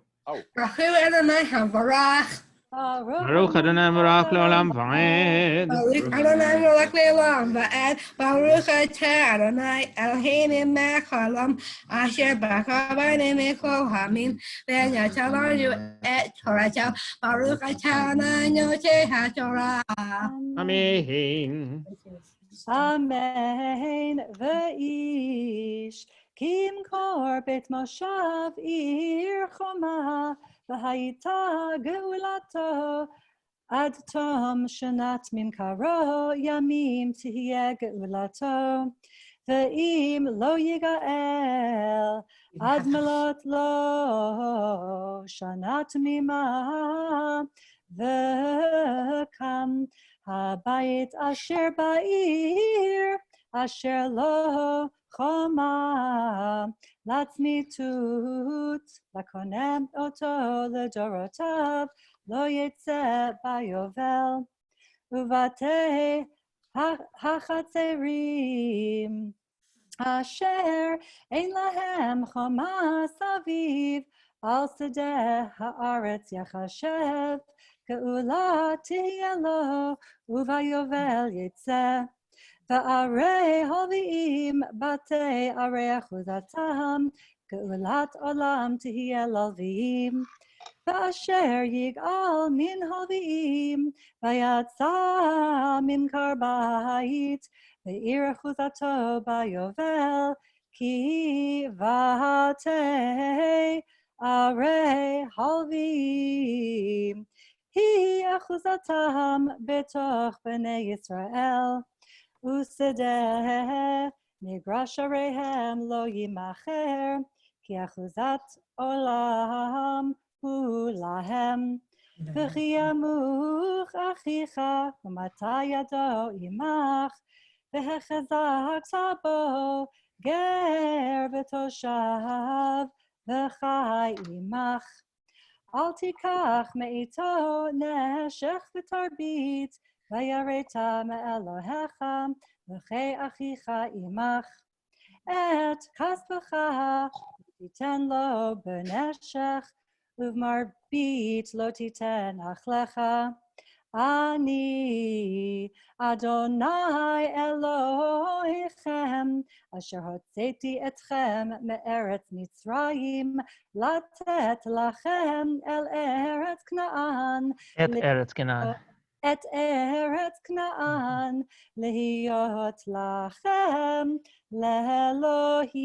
Baruch Adonai Havarach. Baruch Adonai Baruch Leolam Va'ed. Baruch Adonai Baruch Leolam Va'ed. Baruch Atah Adonai Eloheinu melech haolam asher bachar banu mikol hamim v'natan lanu et Torato. Baruch Atah Adonai notei haTorah. Amen. Amen. V'ish ki yimkor bet moshav ir choma v'hayita geulato ad tom shanat mimkaro yamim tihyeh geulato ve'im lo yigael ad melot lo shanat mima ve'kam habayit asher ba'ir asher lo choma latzmitut lakonem oto ledorotav lo yetze bayovel uvate hachatzerim asher ein lahem choma saviv al sedeh haaretz yachashev geula tihyeh lo uvayovel yetze Va'arei halviim batei arei achuzatam geulat olam tihyeh lalviim va'asher yigal min halviim vayatza mimkar ba'it ve'ir achuzato bayovel ki vatei arei halviim hi achuzatam betoch bnei Yisrael Usedeh nigrash areihem lo yimacher ki achuzat olam hu lahem v'chi yamuch achicha v'mata yado imach v'hechazakta bo ger v'toshav v'chai imach al tikach me'ito neshech v'tarbit Vayareta me'elohecha v'chei achicha imach et kaspacha titen lo b'neshech uvmarbit lo titen achlecha ani Adonai Elohechem asher hotzeti etchem me'eretz Mitzrayim latet lachem el eretz Kna'an Et Eretz Canaan. את ארץ כנען להיות לכם לאלוהים.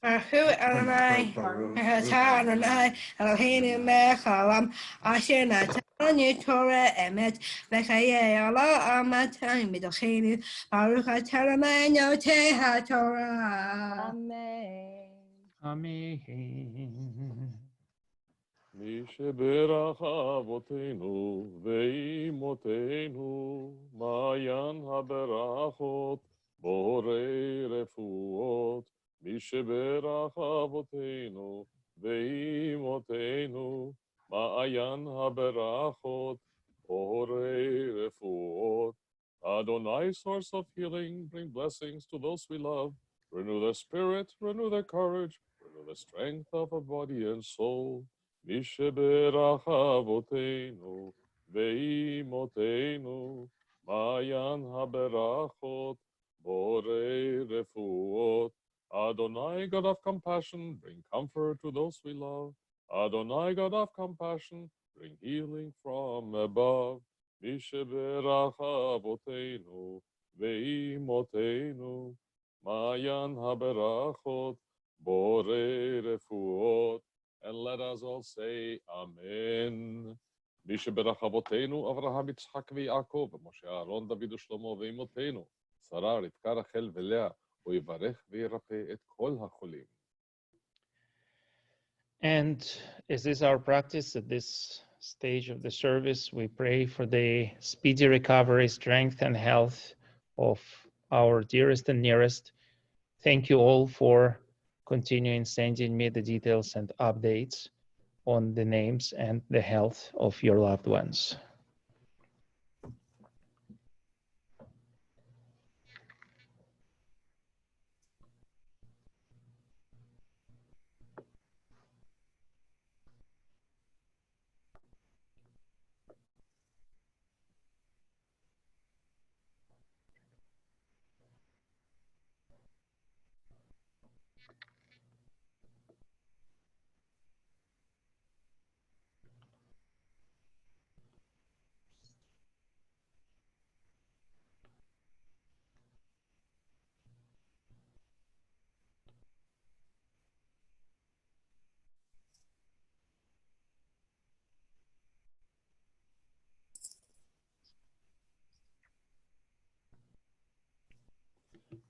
Baruch Adonai Adonai Eloheinu melech haolam asher natan לנו Torah emet v'chayei olam matan b'tochenu Baruch atah Adonai notei haTorah. Amen. Amen. מי שברך אבותינו ואימותינו מעיין הברכות בורא רפואות, מי שברך אבותינו ואימותינו, מעיין הברכות, בורא רפואות. Adonai, source of healing, bring blessings to those we love. Renew their spirit, renew their courage, renew the strength of our body and soul. מי שברך אבותינו ואימותינו, מעיין הברכות, בורא רפואות. Adonai, God of compassion, bring comfort to those we love. Adonai, God of compassion, bring healing from above. מי שברך אבותינו ואימותינו, מעיין הברכות, בורא רפואות. And let us all say Amen. מי שברך אבותינו, אברהם, יצחק ויעקב, ומשה, אהרון, דוד ושלמה ואימותינו, שרה, רבקה, רחל ולאה, הוא יברך וירפא את כל החולים. And as is our practice at this stage of the service, we pray for the speedy recovery, strength, and health of our dearest and nearest. Thank you all for continuing sending me the details and updates on the names and the health of your loved ones.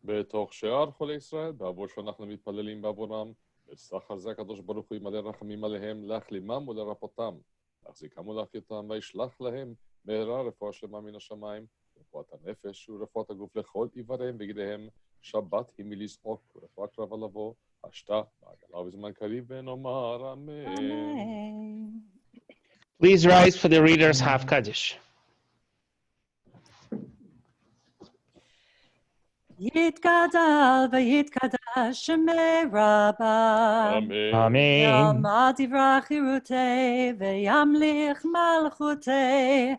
בתוך שאר חולי ישראל, בעבור שאנחנו מתפללים בעבורם, בסך הזה הקדוש ברוך הוא ימלא רחמים עליהם, להחלימם ולרפאותם, להחזיקם ולהחיותם, וישלח להם מהרה רפואה שלמה מן השמיים, רפואת הנפש ורפואת הגוף לכל איבריהם וגידיהם, שבת היא מלזעוק, ורפואה קרבה לבוא, השתה בעגלה ובזמן קריב, ונאמר אמן. Please rise for the reader's half Kaddish. יתגדל ויתקדש שמי רבה. Amen. יעמד יברח חירותי וימליך מלכותי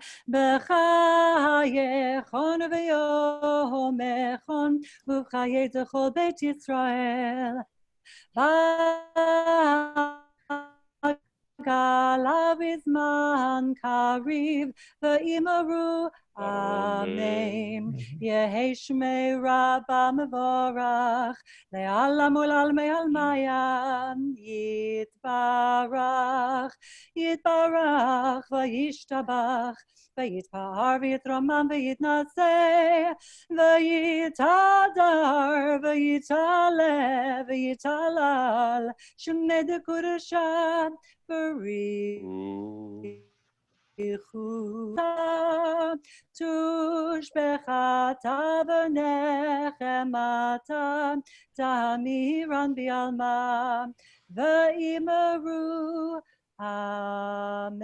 בחייכון וביומכון ובחיי דכל בית ישראל. גלה בזמן קריב ואמרו אמן. יהי שמי רבה מבורך לעלם ולעלמי עלמיים. יתברך יתברך וישתבח ויתפאר ויתרומם ויתנשא ויתהדר ויתעלה ויתהלל שמי דקודשה בריחו תושבחתה ונחמתה תמירן בעלמה ואמרו אמן.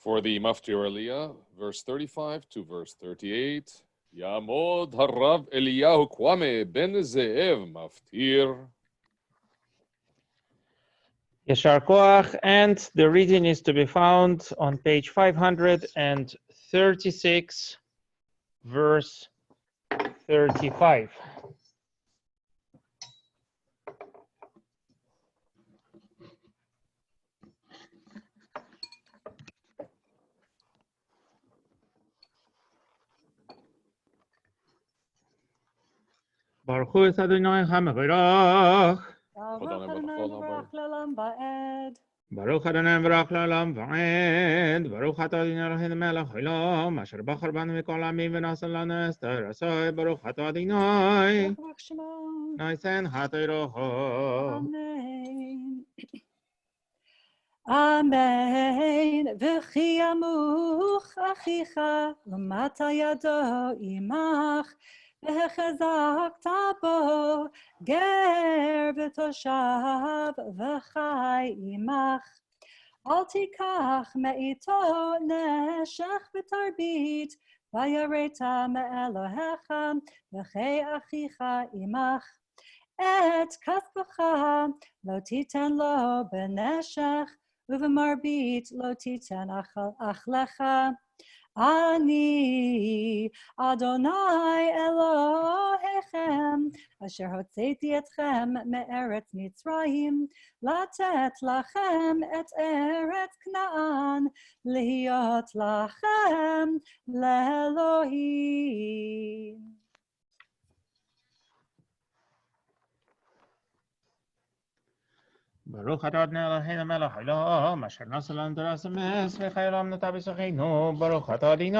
For the Maftir Aliyah, verse 35 to verse 38, Yamod Harav Eliyahu Kwame ben Ze'ev Maftir. Yashar Koach, and the reading is to be found on page 536, verse 35. Baruch Hu es Adonai HaMevorach. Baruch Adonai Mevorach Le'olam Va'ed. Baruch Adonai Mevorach Le'olam Va'ed. Baruch Atah Adonai Eloheinu melech haolam, asher bachar banu mikol ha'amim v'nasa lanu es Torah. Baruch Atah Adonai Noisen HaTorah. Amen. Amen. V'chi yamuch achicha l'mata yado imach v'chazakta bo ger v'toshav v'chai imach. Al tikach me'ito neshech v'tarbit v'yareta me'elohecha v'chei achicha imach. Et kaspacha lo titen lo beneshech uv'marbit lo titen achlecha. Ani Adonai Elohechem asher hotzeti etchem me'eretz Mitzrayim latet lachem et eretz Knaan lihiot lachem le'Elohim. Baruch atah Adonai Eloheinu melech haolam, asher nasa לנו תורה סמס וחי נטע בסוכנו. ברוך אתה אדוני,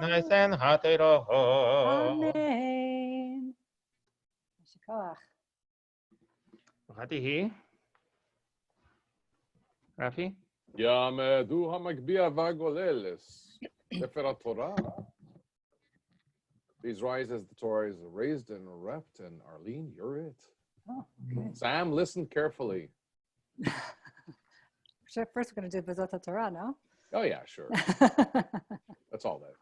נותן התורה. Amen. Shikoach. ברוך תהי. רפי? יעמדו המגביה והגולל, ספר התורה. Please rise as the Torah is raised and wrapped, and Arlene, you're it. Oh, okay. Sam, listen carefully. First, we're going to do Bezot Torah, no? Oh yeah, sure. That's all that.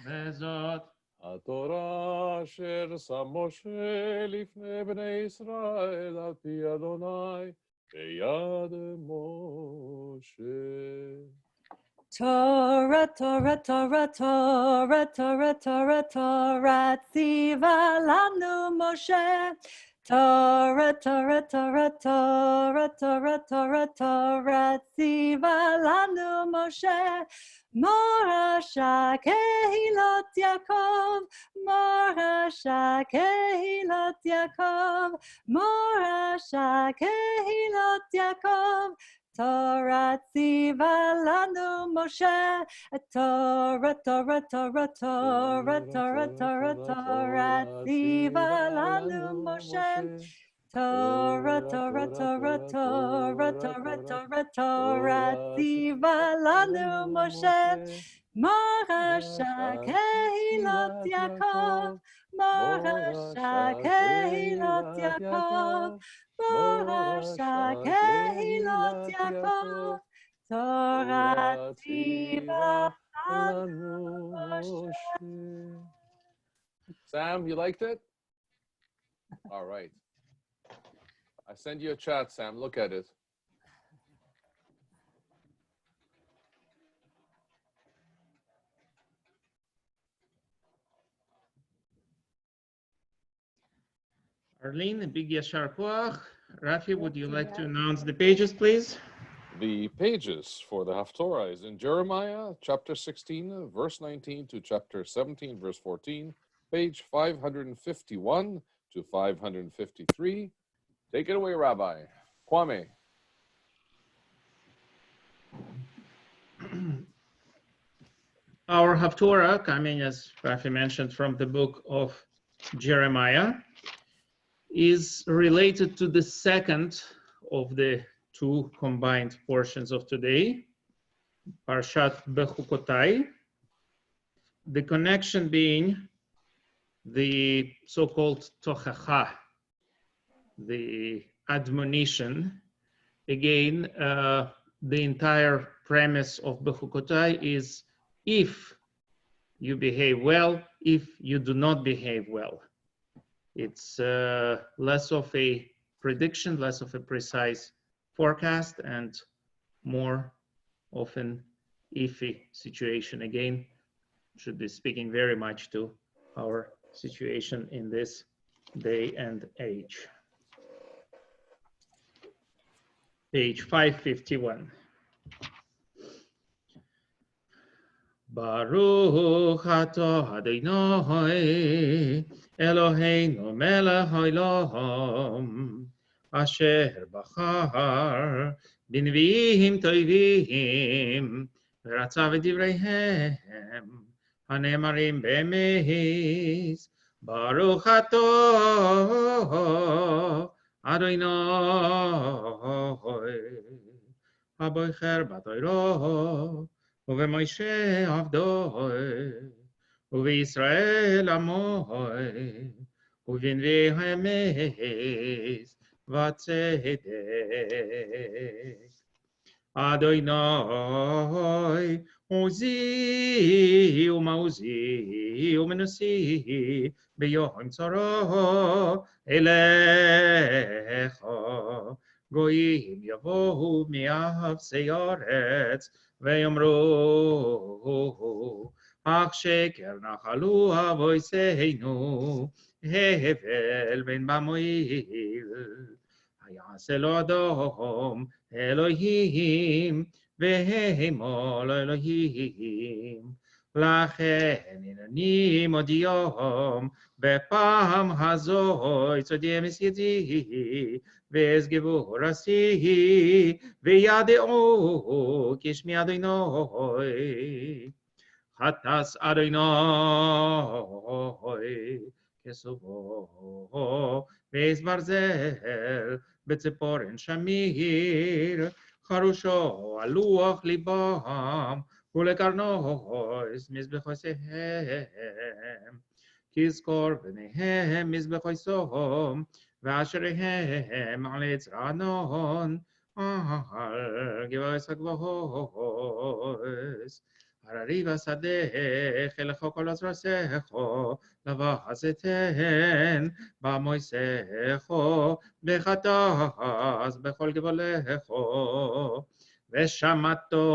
Bezot התורה אשר שם משה לפני בני ישראל על פי אדוני ביד משה. Torah, Torah, Torah, Torah, Torah, Torah, Torah, tziva lanu Moshe. Torah, Torah, Torah, Torah, Torah, Torah, Torah, tziva lanu Moshe. Morasha kehilot Yaakov, Morasha kehilot Yaakov, Morasha kehilot Yaakov. Torah tziva lanu Moshe, Torah, Torah, Torah, Torah, Torah, Torah, Torah tziva lanu Moshe, Torah, Torah, Torah, Torah, Torah, Torah, Torah tziva lanu Moshe, Morasha kehilot Yaakov, Morasha kehilot Yaakov. Morasha kehilot Yaakov, Torah tziva lanu Moshe. Sam, you liked it? All right. I send you a chat, Sam. Look at it. Arlene, big yashar koach. Rafi, would you like to announce the pages, please? The pages for the Haftarah is in Jeremiah chapter 16, verse 19 to chapter 17, verse 14, page 551 to 553. Take it away, Rabbi. Kwame. Our Haftarah, coming, as Rafi mentioned, from the book of Jeremiah, is related to the second of the two combined portions of today, Behar-Bechukotai. The connection being the so-called tochacha, the admonition. Again, the entire premise of Bechukotai is if you behave well, if you do not behave well. It's less of a prediction, less of a precise forecast, and more of an iffy situation. Again, should be speaking very much to our situation in this day and age. Page 551. Baruch atah Adonai Eloheinu melech haolam asher bachar b'neviim tovim v'ratza v'divreihem hanemarim be'emes. Baruch atah Adonai Haboicher Batoiro Uvemoshe Avdoi Uvisrael Amoy Uvinvi Hames Vatzedek Adonai Uzi Umauzi Umenusi Beyom Tzoro Elecha Goyim Yavohu Miav Seyoretz Veyomru Ach Sheker Nachalu Avoiseinu Hevel Ben Bamoil Hayase Lo Adom Elohim Vehemol Elohim Lachen Inani Modiom Bepam Hazoi Tzodiem Yedi Vezgevu Rasi Veyadeo Kishmi Adonai Hatas Adonai Kesuvo Vez Barzel Betzeporen Shamir Charusho Aluach Libam Ulekarnois Mizbechosehem Kizkor Benehem Mizbechosom Vasherehem Aletz Ranon Ahal Givas Agvahos Arariva Sadech Elecho Kolos Rasecho Lavazeten Bamoisecho Bechatas Bechol Givolecho Veshamato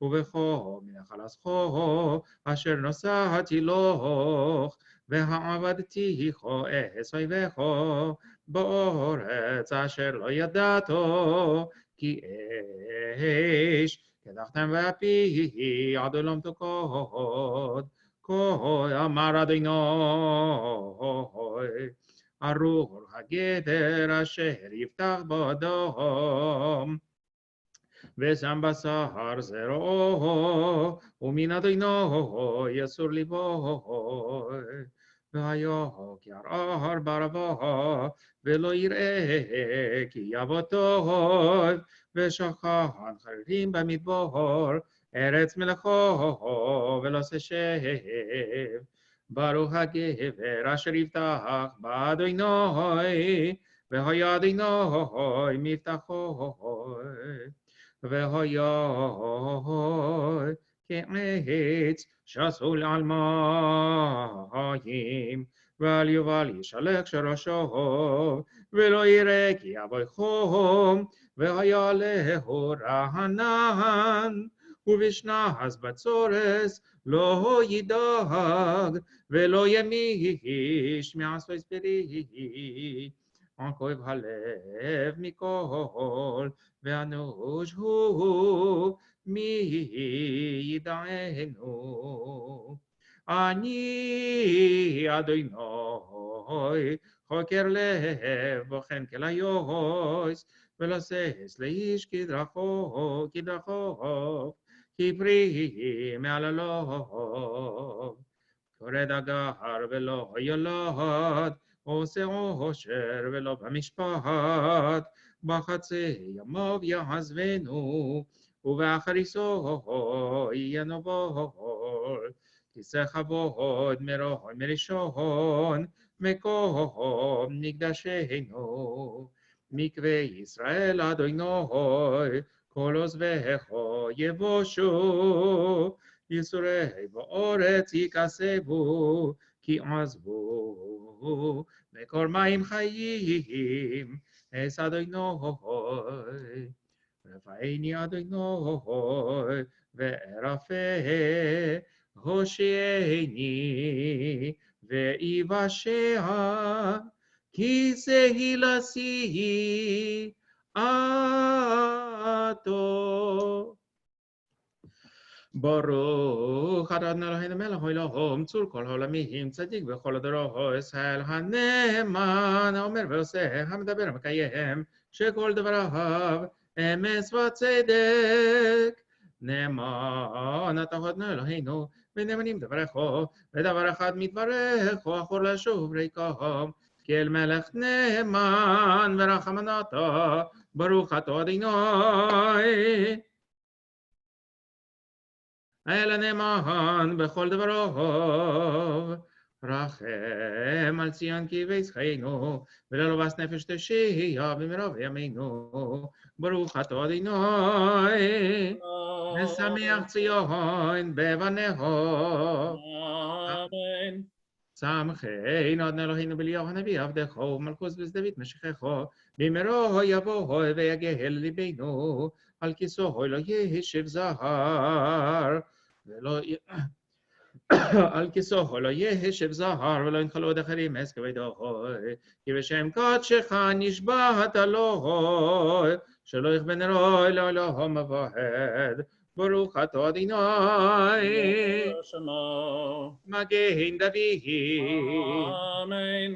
Uvecho Minachalascho Asher Nosati Loch Vehaavadticho Esoivecho Boretz Asher Lo Yadato Ki Eish Kedachtem Vapi Adolom Tokod Koi Amar Adonai Arur Hageder Asher Yiftach Bodom Vezam Basar Zero Umin Adonai Yasur Libo Vayo Kiar Barava Velo Yireh Ki Yavoto Veshachan Charim Bamidbor Eretz Melacho Velo Seshev Baruch HaGever Asher Yiftach B'Adonai V'Haya Adonai Miftachoi V'Haya Ke'etz Shasul Al Mayim V'Al Yuval Yishalech Shorosho V'Lo Yireh Ki Avochom V'Haya Lehu Rahanan Uvishnas Batzores Lo Yidag V'Lo Yemish Mi'asois Peri Ankoiv Halev Mikol Ve'anuj Hu Mi Yidaenu Ani Adonai Choker Lev Vochen Kelayos Veloses Leish Kidracho Kipri Me'alalov Kored Agar Velo Yolad Ose Osher Velo Bamishpat Bachatze Yamov Yahazvenu Uvachariso Yanovol Kisechavod Merohon Merishon Mekohom Nigdashenu Mikve Yisrael Adonai Kolos Vecho Yevoshu Yisurei Ba'oretz Yikasevu Ki Azvu Mekor Mayim Chayim Es Adonai Refaini Adonai Ve'erafe Hosheini Ve'ivashea Ki Sehilasi Ato Baruch Adonai Eloheinu melech haolam tzur kol ha'olamim tzadik v'chol hadoros el haneman haomer v'oseh ha'medaber ha'mekayem shekol devarav emes v'tzedek neman אתה Adonai Eloheinu ונאמנים דבריך ודבר אחד מדבריך אחור לשוב ריקם כי אל מלך נאמן ורחמנתו, ברוך אתה אדוני. אל הנאמן בכל דברו, רחם על ציון כי ביצחנו, ולא לבס נפש תשיע במרוב ימינו, ברוך אתה אדוני. משמח ציון בבניהו. Amen. שמחנו עד אלוהינו בליהו הנביא עבדך ומלכוס בזדוד משכחו, במהרו יבוא ויגל ליבנו, על כיסאו לא ישב זהר, ולא על כיסאו לא ישב זהר, ולא ינחלו עוד אחרים עסק כבדו, כי בשם קודשך נשבעת לו, שלא יכבן רוי לעולם מבוהד. ברוך אתה אדוני, מגן דוד. Amen.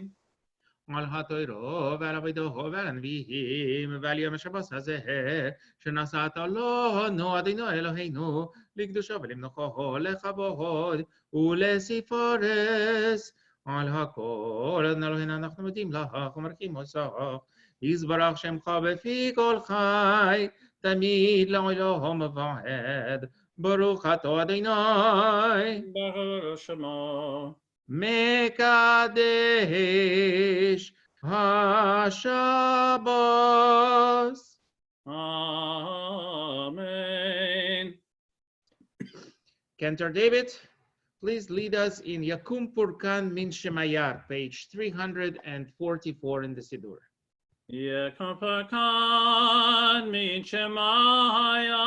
על התורה ועל עבודו ועל הנביאים ועל יום השבת הזה שנשאת לנו אדוני אלוהינו לקדושו ולמנוחו לכבוד ולספרס. על הכל אדוני אלוהינו אנחנו מודים לך ומברכים אותך, יזברך שמך בפי כל חי תמיד לעולם ועד. ברוך אתה אדוני Baruch Shema. מקדש השבת. Amen. Cantor David, please lead us in Yakum Purkan Min Shemayar, page 344 in the Siddur. Yekampakan min Shemaya.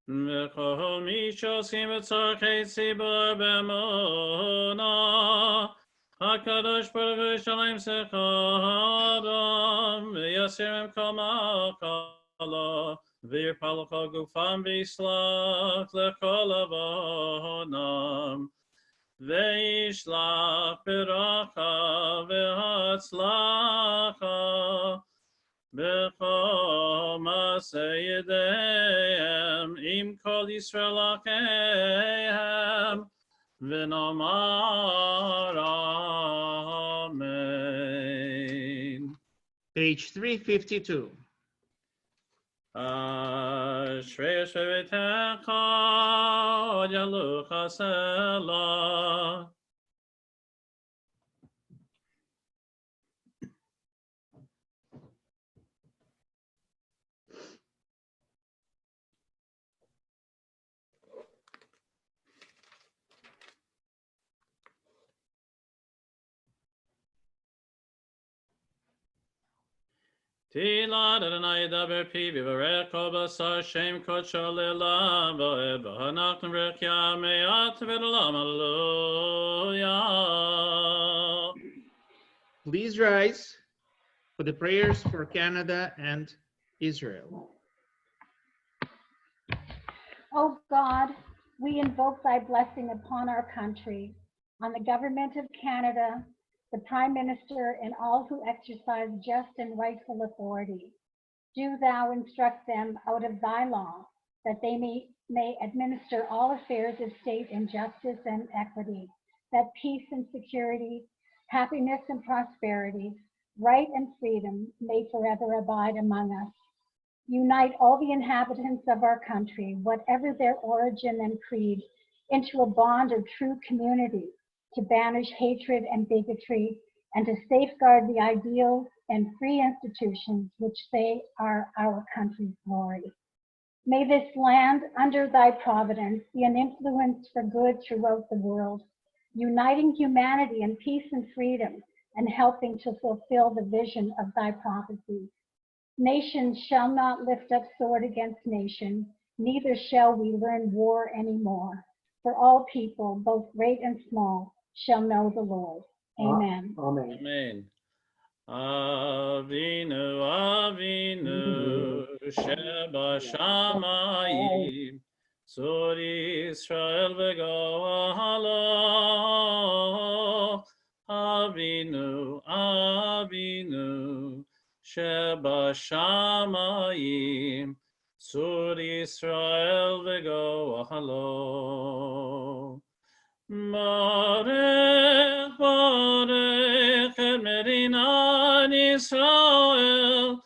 V'chol mi shosim v'tzorchei tzibur b'emunah, HaKadosh Baruch Hu Shalom Secharam, v'yasir kol ma'akala, v'yirpal kol gufam v'yislach l'kol avonam, v'yishlach b'racha v'hatzlacha, b'chol ma'aseh yedeihem, im kol Yisrael acheihem, v'nomar amen. Page 352. Ashrei shevitecha od yalucha selah. Tila Adonai daber pi v'varech kol basar shem kodsho le'olam va'ed v'hanach n'vrech yameat v'olam hallelujah. Please rise for the prayers for Canada and Israel. O God, we invoke thy blessing upon our country, on the government of Canada, the Prime Minister, and all who exercise just and rightful authority. Do thou instruct them out of thy law, that they may administer all affairs of state in justice and equity, that peace and security, happiness and prosperity, right and freedom may forever abide among us. Unite all the inhabitants of our country, whatever their origin and creed, into a bond of true community, to banish hatred and bigotry, and to safeguard the ideals and free institutions which they are our country's glory. May this land, under thy providence, be an influence for good throughout the world, uniting humanity in peace and freedom, and helping to fulfill the vision of thy prophecies. Nation shall not lift up sword against nation, neither shall we learn war anymore. For all people, both great and small, shall know the Lord. Amen. Amen. Amen. Avinu, Avinu, Sheba Shamayim, Tzur Yisrael v'goalo, Avinu, Shebashamayim, Sur Yisrael v'go'alo. Barech, barech et Medinat Yisrael,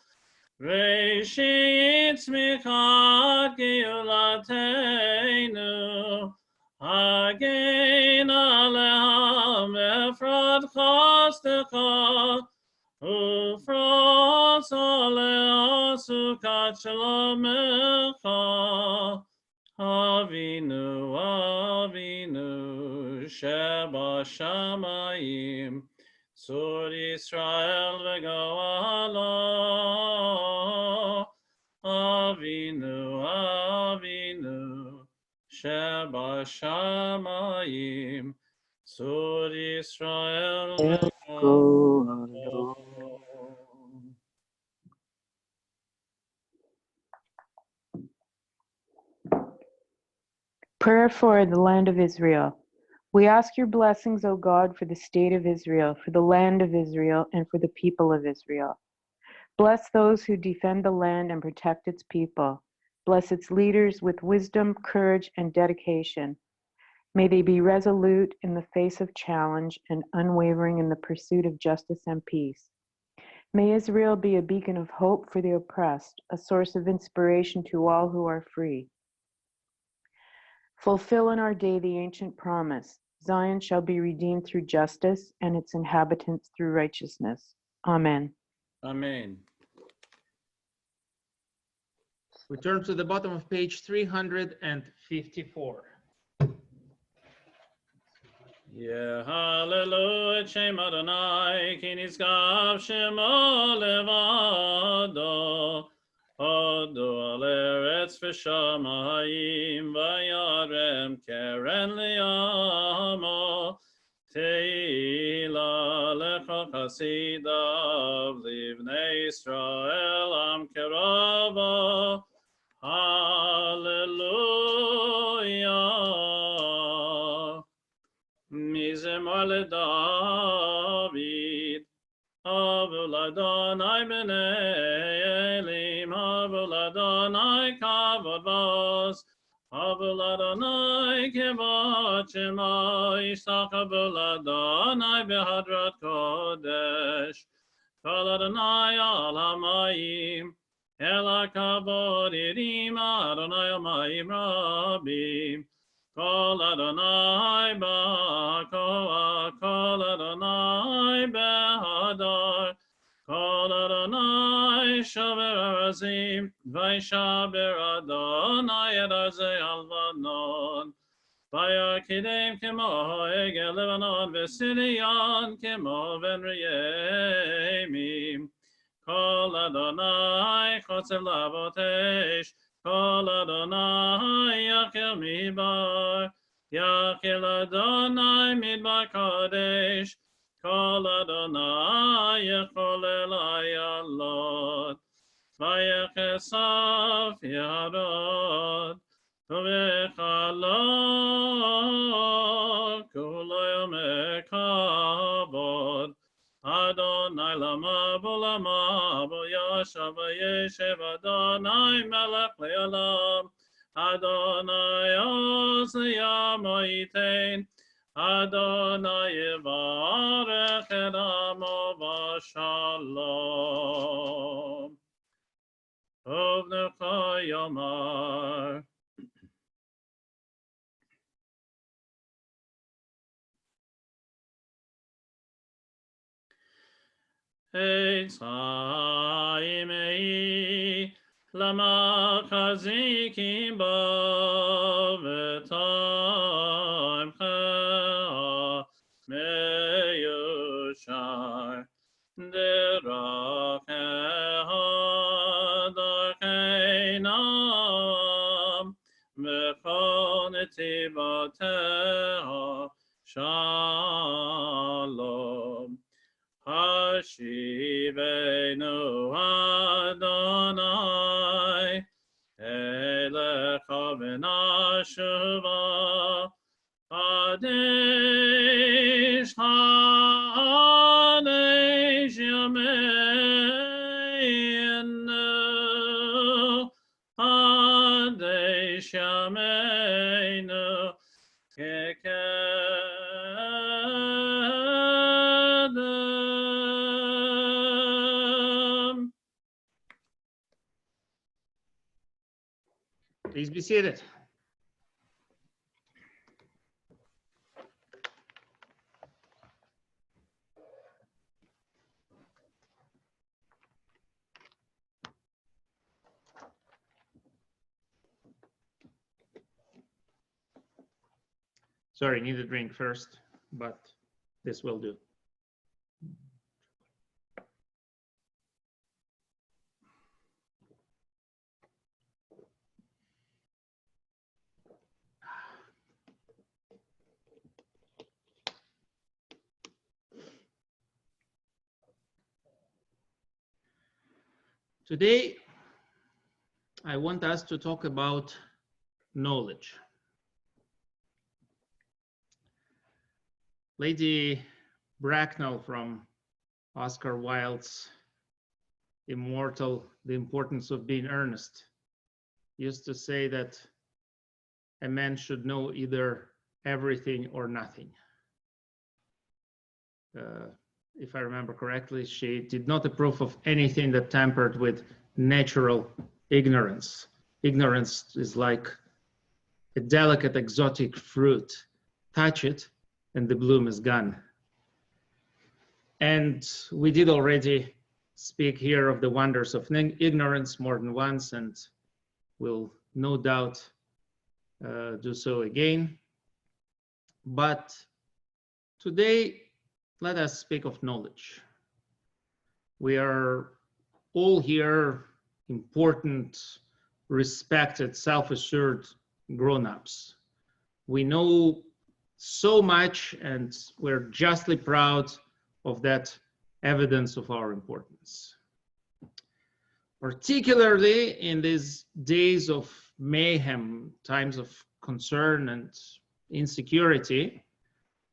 Reshit Tzmichat Geulatenu, Hagen Aleha Mefrat Chastecha, Ufros Alea Sukat Shalomecha. Avinu, Avinu, Sheba Shamayim, Sur Yisrael v'go'alo. Avinu, Avinu, Sheba Shamayim, Sur Yisrael v'go'alo. Prayer for the land of Israel. We ask your blessings, O God, for the state of Israel, for the land of Israel, and for the people of Israel. Bless those who defend the land and protect its people. Bless its leaders with wisdom, courage, and dedication. May they be resolute in the face of challenge and unwavering in the pursuit of justice and peace. May Israel be a beacon of hope for the oppressed, a source of inspiration to all who are free. Fulfill in our day the ancient promise. Zion shall be redeemed through justice and its inhabitants through righteousness. Amen. Amen. We turn to the bottom of page 354. Yeah, hallelujah, Shem Adonai, Ki nizgav Shemo levado, Hodu al eretz v'shamayim, Vayarem keren liyamo, Teila lecha chasidav, Livnei Yisrael am keravo, hallelujah. Mizemar leDavid, Havul Adonai b'nei Elim, Havul Adonai kavod vos, Havul Adonai kevod shema, Yisach Havul Adonai behadrat kodesh, Kol Adonai al hamayim, El hakavod yirim Adonai al mayim rabim, Kol Adonai ba'koach, Kol Adonai behadar, Kol Adonai shaver arazim, Vaishaber Adonai et arzei alvanon, Vayakidem kemo egel Lebanon v'Sirion kemo ben Riyemim, Kol Adonai chotzev lavotesh, Kol Adonai yakel midbar, yakel Adonai midbar kodesh, Kol Adonai yechol elai alot, vayechesaf yarod, uvechalot kulo yomei kavod, Adonai lama bo yashav vayeshev Adonai melech le'olam, Adonai oz liyamo yitein, Adonai yivarech et amo v'shalom. Tov necha yomar. Eitzayimei lama chazikim bo v'toim chea meyushar derakeha darkei noam v'chol netivoteha shalom. Hashivenu Adonai elecha v'nashuva kadesh shameinu kekedem. Please be seated. Sorry, need a drink first, but this will do. Today, I want us to talk about knowledge. Lady Bracknell from Oscar Wilde's immortal The Importance of Being Earnest used to say that a man should know either everything or nothing. If I remember correctly, she did not approve of anything that tampered with natural ignorance. Ignorance is like a delicate exotic fruit. Touch it and the bloom is gone. And we did already speak here of the wonders of ignorance more than once, and will no doubt do so again. But today, let us speak of knowledge. We are all here important, respected, self-assured grown-ups. We know so much, and we're justly proud of that evidence of our importance. Particularly in these days of mayhem, times of concern and insecurity,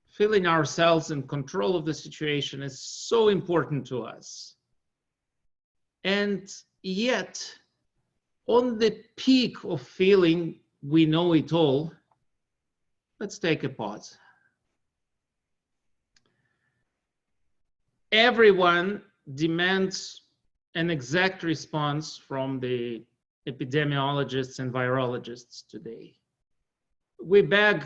feeling ourselves in control of the situation is so important to us. And yet, on the peak of feeling we know it all, let's take a pause. Everyone demands an exact response from the epidemiologists and virologists today. We beg,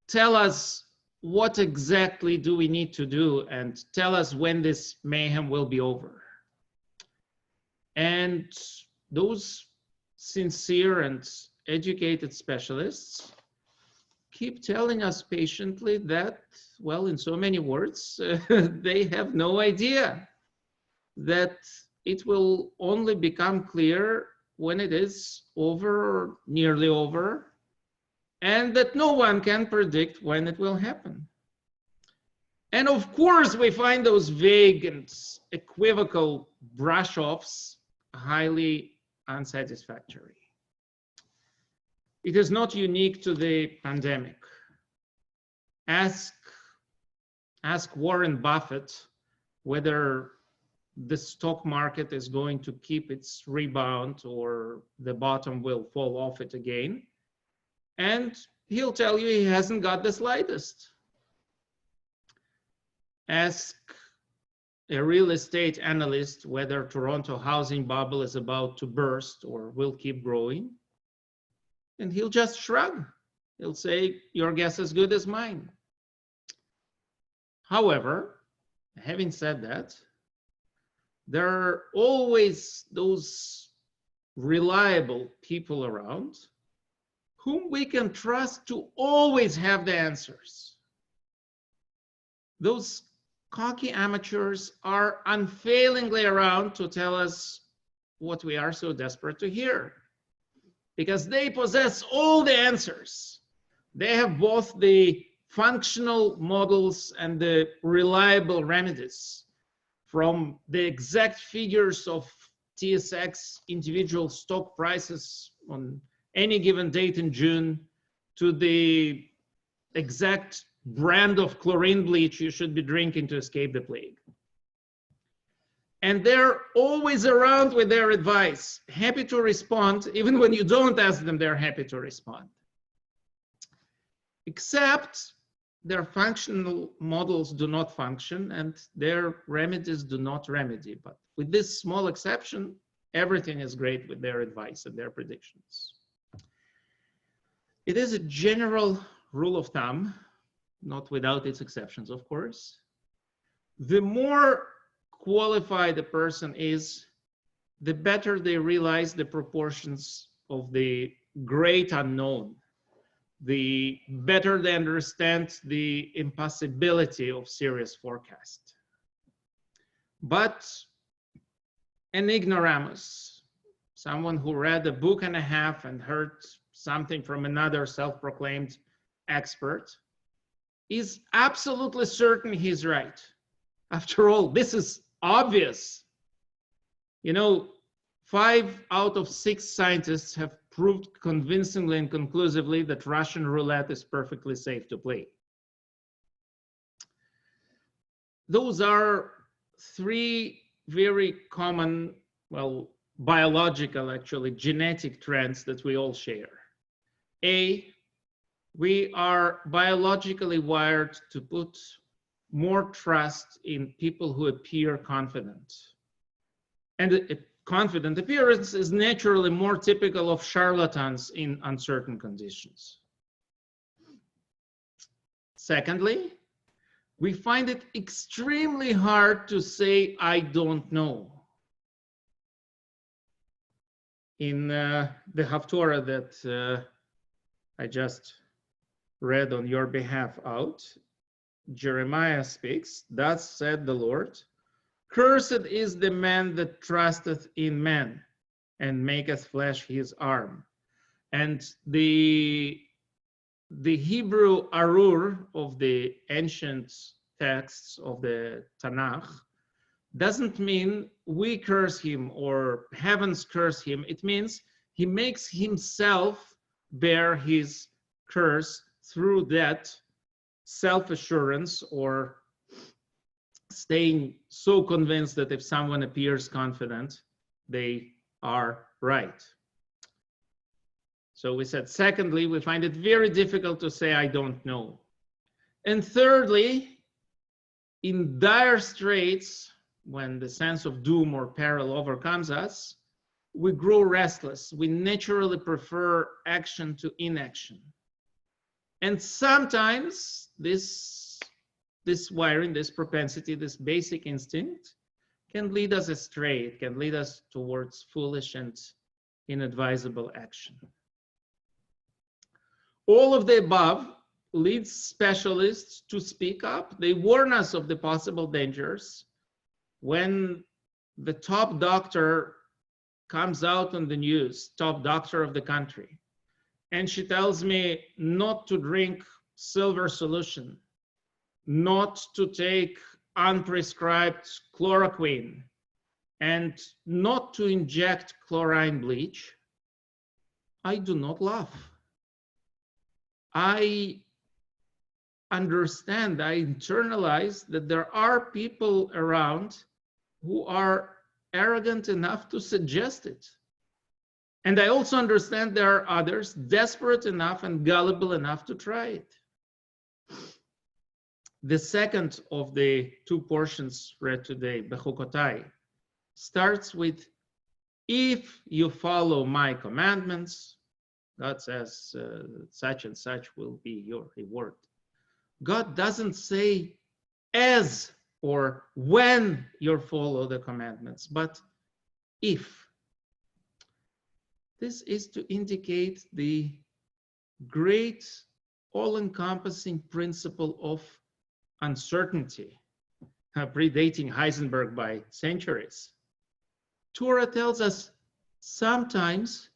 tell us what exactly do we need to do, and tell us when this mayhem will be over. And those sincere and educated specialists keep telling us patiently that, well, in so many words, they have no idea, that it will only become clear when it is over or nearly over, and that no one can predict when it will happen. And of course, we find those vague and equivocal brush-offs highly unsatisfactory. It is not unique to the pandemic. Ask Warren Buffett whether the stock market is going to keep its rebound or the bottom will fall off it again. And he'll tell you he hasn't got the slightest. Ask a real estate analyst whether Toronto housing bubble is about to burst or will keep growing. And he'll just shrug. He'll say, your guess is as good as mine. However, having said that, there are always those reliable people around whom we can trust to always have the answers. Those cocky amateurs are unfailingly around to tell us what we are so desperate to hear, because they possess all the answers. They have both the functional models and the reliable remedies, from the exact figures of TSX individual stock prices on any given date in June to the exact brand of chlorine bleach you should be drinking to escape the plague. And they're always around with their advice, happy to respond. Even when you don't ask them, they're happy to respond. Except their functional models do not function and their remedies do not remedy. But with this small exception, everything is great with their advice and their predictions. It is a general rule of thumb, not without its exceptions, of course. The more qualified a person is, the better they realize the proportions of the great unknown, the better they understand the impossibility of serious forecast. But an ignoramus, someone who read a book and a half and heard something from another self-proclaimed expert, is absolutely certain he's right. After all, this is obvious. You know, 5 out of 6 scientists have proved convincingly and conclusively that Russian roulette is perfectly safe to play. Those are 3 very common, well, biological, actually, genetic trends that we all share. A, we are biologically wired to put more trust in people who appear confident. And a confident appearance is naturally more typical of charlatans in uncertain conditions. Secondly, we find it extremely hard to say, I don't know. In the Haftarah that I just read on your behalf out, Jeremiah speaks, thus said the Lord, cursed is the man that trusteth in man and maketh flesh his arm. And the Hebrew arur of the ancient texts of the Tanakh doesn't mean we curse him or heavens curse him. It means he makes himself bear his curse through that self-assurance or staying so convinced that if someone appears confident, they are right. So we said, secondly, we find it very difficult to say, I don't know. And thirdly, in dire straits, when the sense of doom or peril overcomes us, we grow restless. We naturally prefer action to inaction. And sometimes this wiring, this propensity, this basic instinct can lead us astray. It can lead us towards foolish and inadvisable action. All of the above leads specialists to speak up. They warn us of the possible dangers. When the top doctor comes out on the news, top doctor of the country, and she tells me not to drink silver solution, not to take unprescribed chloroquine, and not to inject chlorine bleach, I do not laugh. I understand, I internalize that there are people around who are arrogant enough to suggest it. And I also understand there are others desperate enough and gullible enough to try it. The second of the 2 portions read today, Bechukotai, starts with, if you follow my commandments, God says such and such will be your reward. God doesn't say as or when you follow the commandments, but if. This is to indicate the great all-encompassing principle of uncertainty, predating Heisenberg by centuries. Torah tells us sometimes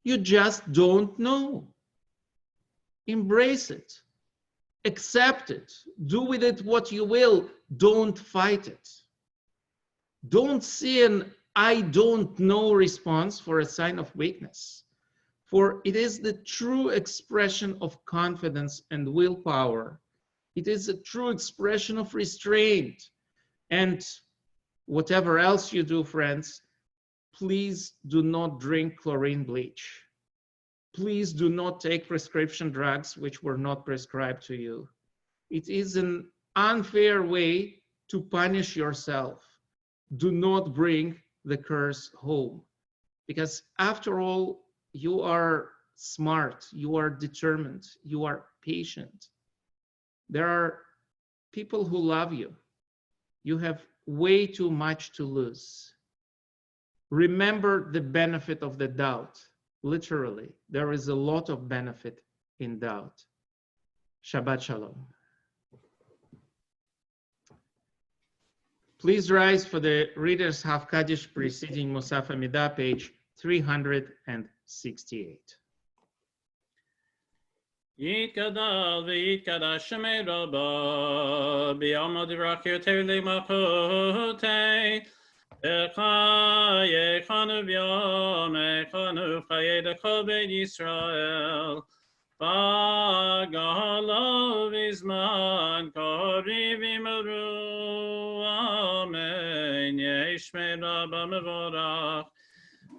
you just don't know. Embrace it, accept it, do with it what you will, don't fight it. Don't see an I don't know response for a sign of weakness, for it is the true expression of confidence and willpower. It is a true expression of restraint. And whatever else you do, friends, please do not drink chlorine bleach. Please do not take prescription drugs which were not prescribed to you. It is an unfair way to punish yourself. Do not bring the curse home, because after all, you are smart, you are determined, you are patient. There are people who love you. You have way too much to lose. Remember the benefit of the doubt. Literally, there is a lot of benefit in doubt. Shabbat Shalom. Please rise for the Reader's Half Kaddish preceding Musaf Amidah, page 368. Yitkadal v'yitkadash shemei Rabba b'yama divrach yoter l'makotei Echanu b'yom echanu chayei d'kol beit Yisrael V'galo v'zman koriv imru amen Yeshmei Rabba mevorach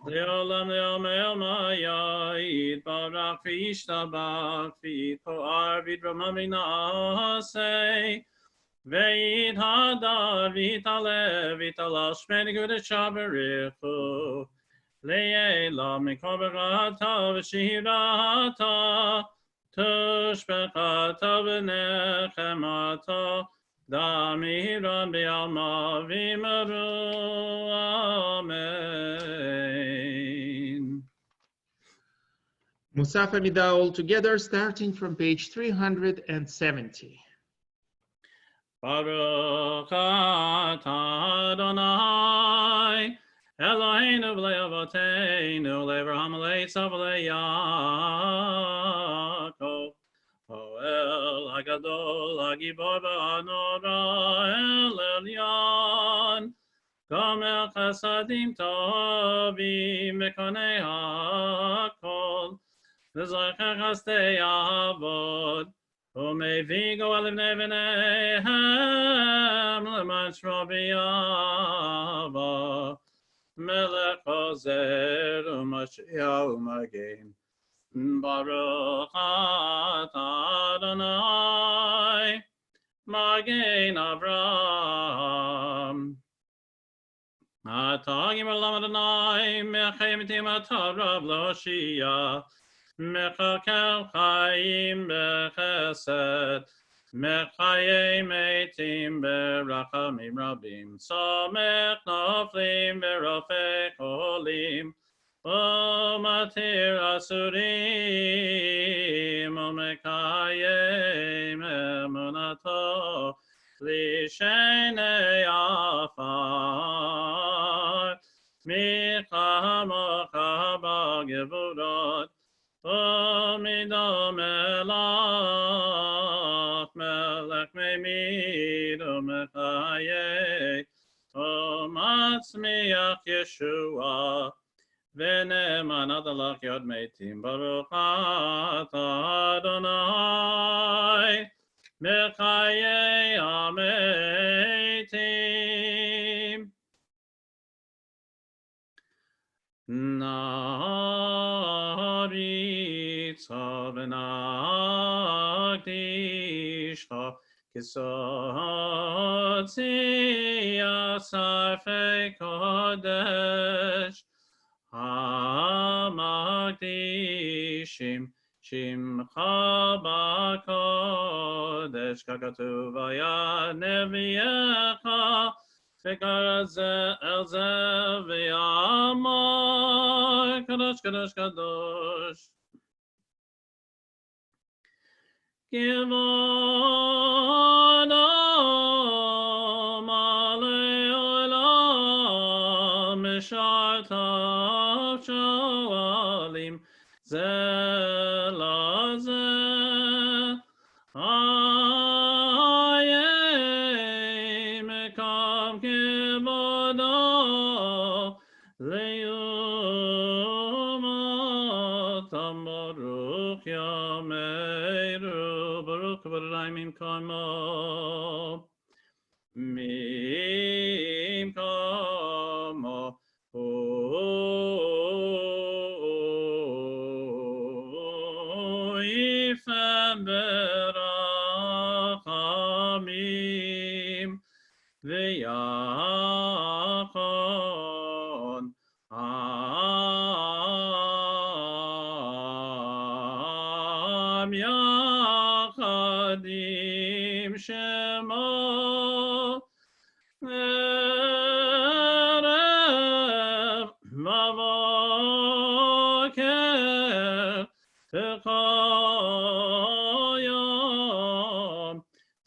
Le'olam le'omel ma'yayit barach v'yishtabach v'yitpo'ar v'yidroma minasei v'yithadar v'yitalev v'yitalal shmei negudet shabarichu le'elam mikol berata v'shirata tushbechata v'nechemata Damiran b'alma v'imru amen. Musaf Amidah all together, starting from page 370. Baruch atah Adonai Eloheinu v'lei avoteinu le'Avraham le'Yisrael le'Yaakov Oel hagadol hagibor v'hanora el elyon gomel chasadim tovim v'konei hakol v'zocher chasdei avod u'mevii goel livnei v'neihem l'man shmo b'yava melech ozer u'mashiach u'magen Baruch atah Adonai Magen Avraham Atah Gimel Lam Adonai Mechayim Tim Atah Rav Loshia Mechakel Chaim Bechesed Mechayim Eitim Berachamim Rabim Somech Noflim Berofei Cholim Matir Asurim Omekayem Emunato Lishene Afar Michamocha Bagevurot Omidom Elach Melech Memid Omekayem Omatzmiach Yeshua V'ne'eman adalach yod meitim baruch atah Adonai mechayei hameitim Naritza v'nakdishcha kisotzi asarfei kodesh Hamakdishim Shimcha b'kodesh Kakatuv hayad neviyecha Fikar el zeh v'yamar Kadosh Kadosh Kadosh Kivod Adam alei olam Mishartav shoalim zeh lazeh Hayei mekam kivodo leyumatam baruch yameru baruch v'rayim kamo Mimkom Moadim Shema Erev Mavoker Techoyom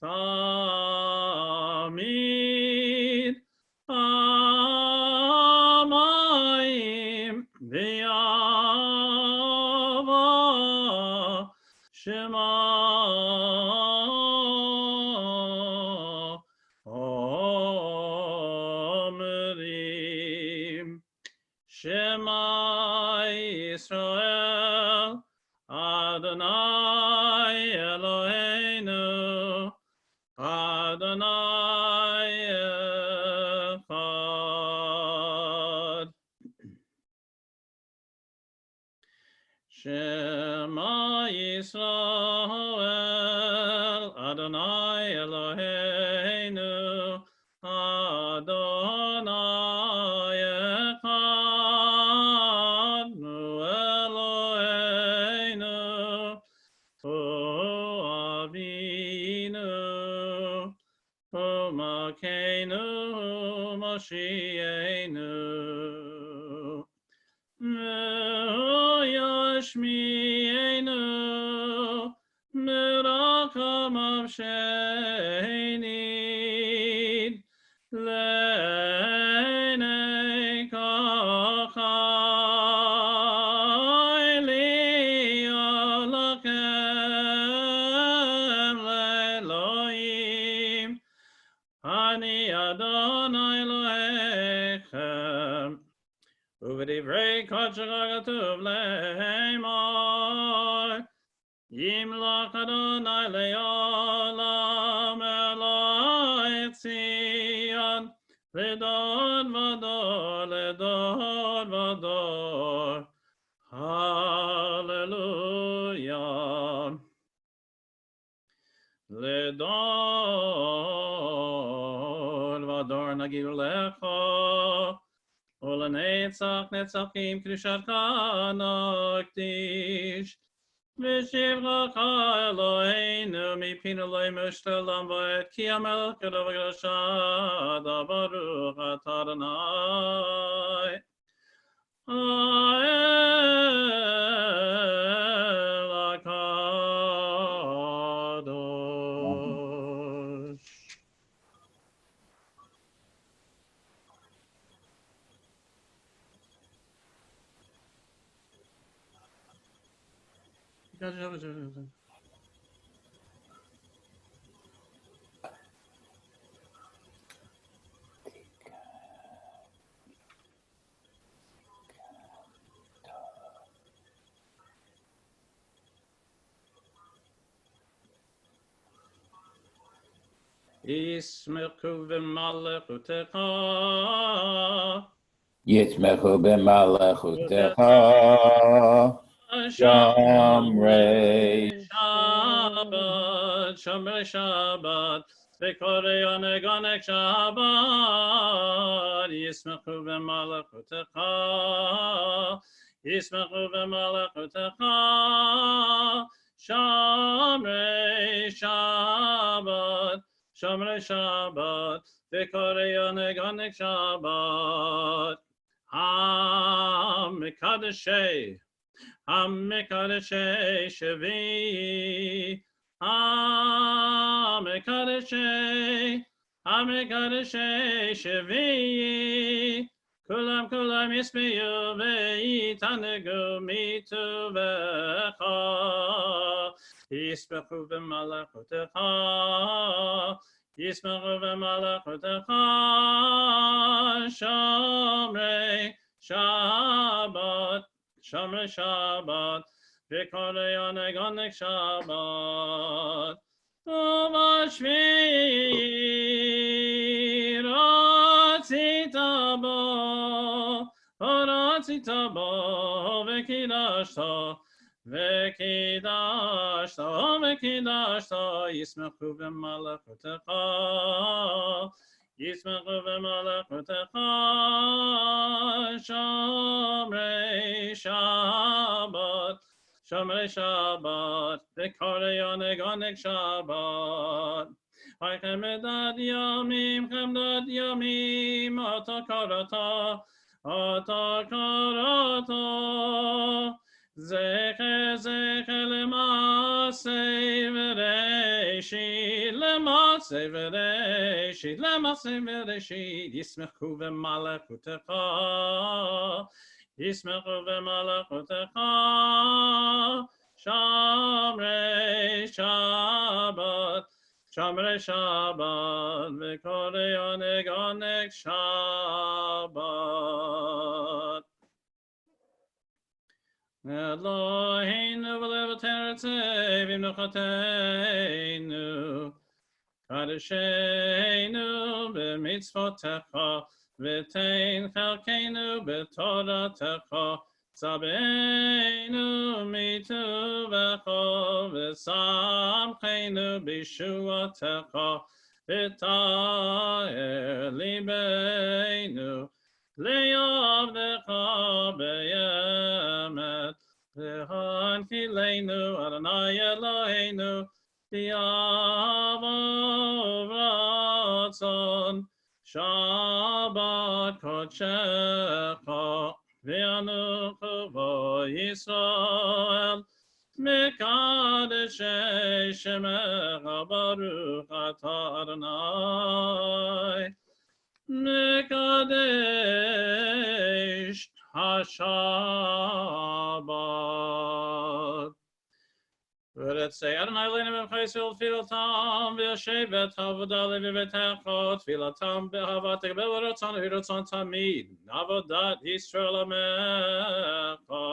Tamid Amayim V'yava Shema Omrim Shema Yisrael Adonai Eloheinu Adonai Echad Shema Yisrael Adonai Eloheinu Adonai Echad Nu Eloheinu Hu Avinu Hu Malkeinu Hu Moshiachenu Yashmi'enu Mirakamav Shenid Le'nei Kachai Li'alakem Le'elohim Ani Adonai Elohechem Uv'divrei Kachar Katuv Le'emar Yimlach Adonai Le'olam Eloi Tzion Ledor Vador Ledor Vador Hallelujah Ledor Vador Nagir Lecha Olanetzach Netzachim Krisharcha Noktish V'shivchacha Eloheinu Mipin Eloi Mushtalam V'et Ki HaMelech Gadol V'Grashad Baruch Atah Adonai Ha'el HaKadosh. Yismechu v'malechutecha Yitmechu b'malechutecha Shamrei Shabbat Shamrei Shabbat V'korei oneg oneg Shabbat Yismechu v'malechutecha Yismechu v'malechutecha Shamrei Shabbat Shamrei Shabbat V'korei oneg oneg Shabbat HaMekadeshei HaMekadeshei Shevi HaMekadeshei Shevi Kulam Yismeyu V'yitanegu mituvecha Yismechu v'malachutecha Yismechu v'malachutecha Shamrei Shabbat Shamrei Shabbat V'korei oneg oneg Shabbat Uvashvi Ratzita bo V'kidashta Yismechu v'malachutecha Yismechu v'malachutecha Shamrei Shabbat Shomrei Shabbat, Bekorei Oneg Oneg Shabbat. Haichem Edad Yomim, Ata Karata, Zecher Zecher Lemasei V'Reishit, Yismechu V'Malachutecha, Yismechu V'Malachutecha, Shomrei Shabbat, Shomrei Shabbat, V'Korei Oneg Oneg Shabbat. Eloheinu v'lev teretzei v'imnuchateinu, Kadesheinu b'mitzvotecha, v'tein chelkeinu b'toratecha, Sabeinu mituvecha, v'samcheinu b'shuatecha, v'taer libeinu, le'avdecha be'emet, v'hankileinu Adonai Eloheinu, v'yavo v'ratzon, Shabbat kodshecha, v'yanuchu vo Yisrael, Mikadeshei shemecha baruch atah Adonai, Mekadesh haShachar. V'retzei Adonai leinu b'chesed tfilatam v'yashevet havodah levivetecha tfilatam b'ahavat b'ratzon v'ratzon tamid avodat Yisrael amecha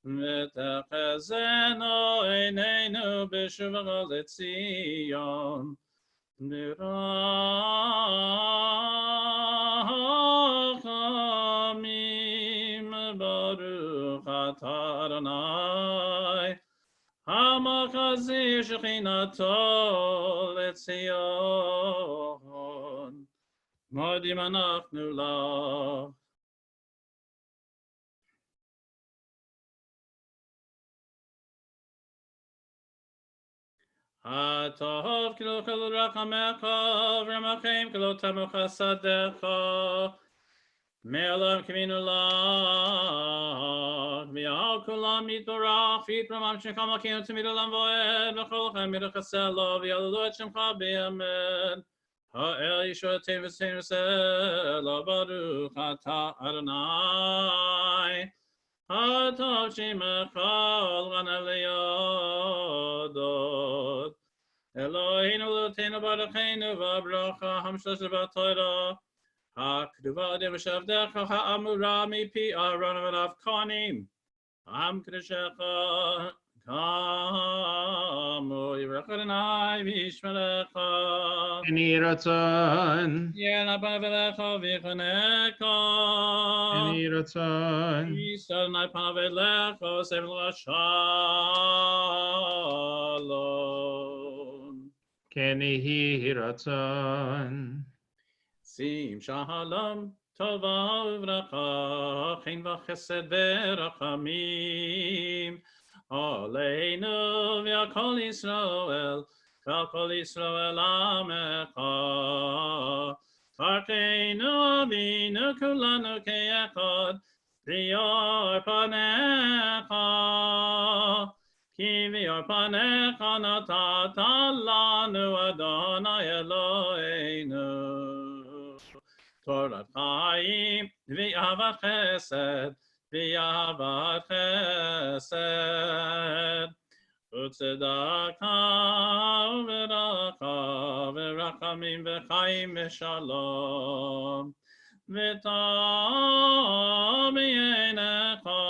v'techezeno eineinu b'shuvacha leTzion b'rachamim baruch atah Adonai Hamachazir Shechinato leTzion, Modim anachnu lach. Hatov kilo kilo rachamecha, v'ramachem kilo tamucha sadecha, Me'olam kivinu lach, v'yal kulam mitorach, v'yitram amshim makinu tamidu lam voed, v'chol chem mirachaselo, v'yaludu et shemcha b'yamed. Ha'el yishotein v'sein v'selo, baruch atah Adonai. Ha'tov shemecha ol gana liyodot. Eloheinu l'oteinu barucheinu v'abracha hamshlosh b'Torah. HaKduva devashavdecha ha'amura mipi Aaron v'Avkonim. Am Kedushecha kamu yivrach Adonai v'yishmerecha. Eni ratzon. Yena panav v'yichonecha. Eni ratzon. Yisad Adonai panav elecha v'sev l'shalom. Kenihi ratzon. Sim shalom tova uvracha chen v'chesed v'rachamim aleinu v'yakol Yisrael v'yakol Yisrael amecha Tarkeinu avinu kulanu ke'echad v'yor panecha ki v'yor panecha natata lanu Adonai Eloheinu Torah Chaim, v'ahavat chesed, v'ahavat chesed, u'tzedaka u'veracha, v'rachamim v'chaim v'shalom, v'tov b'yeinecha,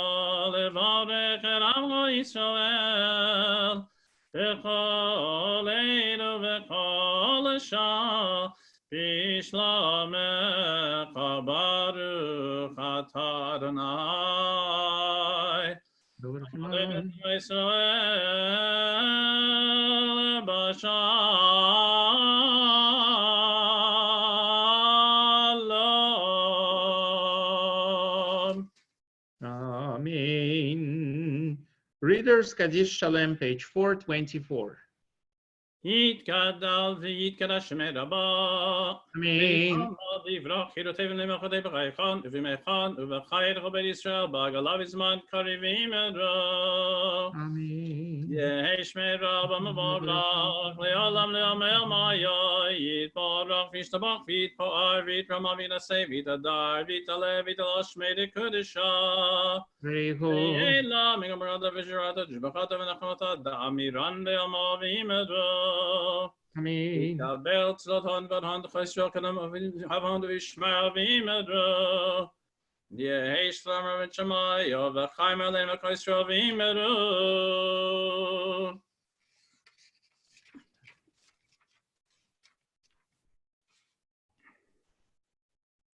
levarech et amcho Yisrael, v'chol einu v'chol shah, B'shlamecha baruch atah Adonai. Aleinu Yisrael b'shalom. Amen. Readers Kaddish Shalem, page 424. יתגדל ויתקדש שמי רבה. אמן. ויברח חירותיו למחותי בחייכן ובמחן ובחייך ובית ישראל בעגלה בזמן קריבים עדו. אמן. יהי שמי רבה מבורך לעולם לעמל מאיה יתברך וישתבח ויתפאר ויתרמה וינשא ויתהדר ויתעלה ויתעלה שמי דקודשה. ויהי לה מגמרתה ושירתה תשבחתה ונחמתה דאמירן בעלמא ועמדו. Amen. יקבל צלותון ועד חסר קדם אבהון וישמע ועמדו. יהי שלום רבן שמאיה וחיים עלינו חסר ועמדו.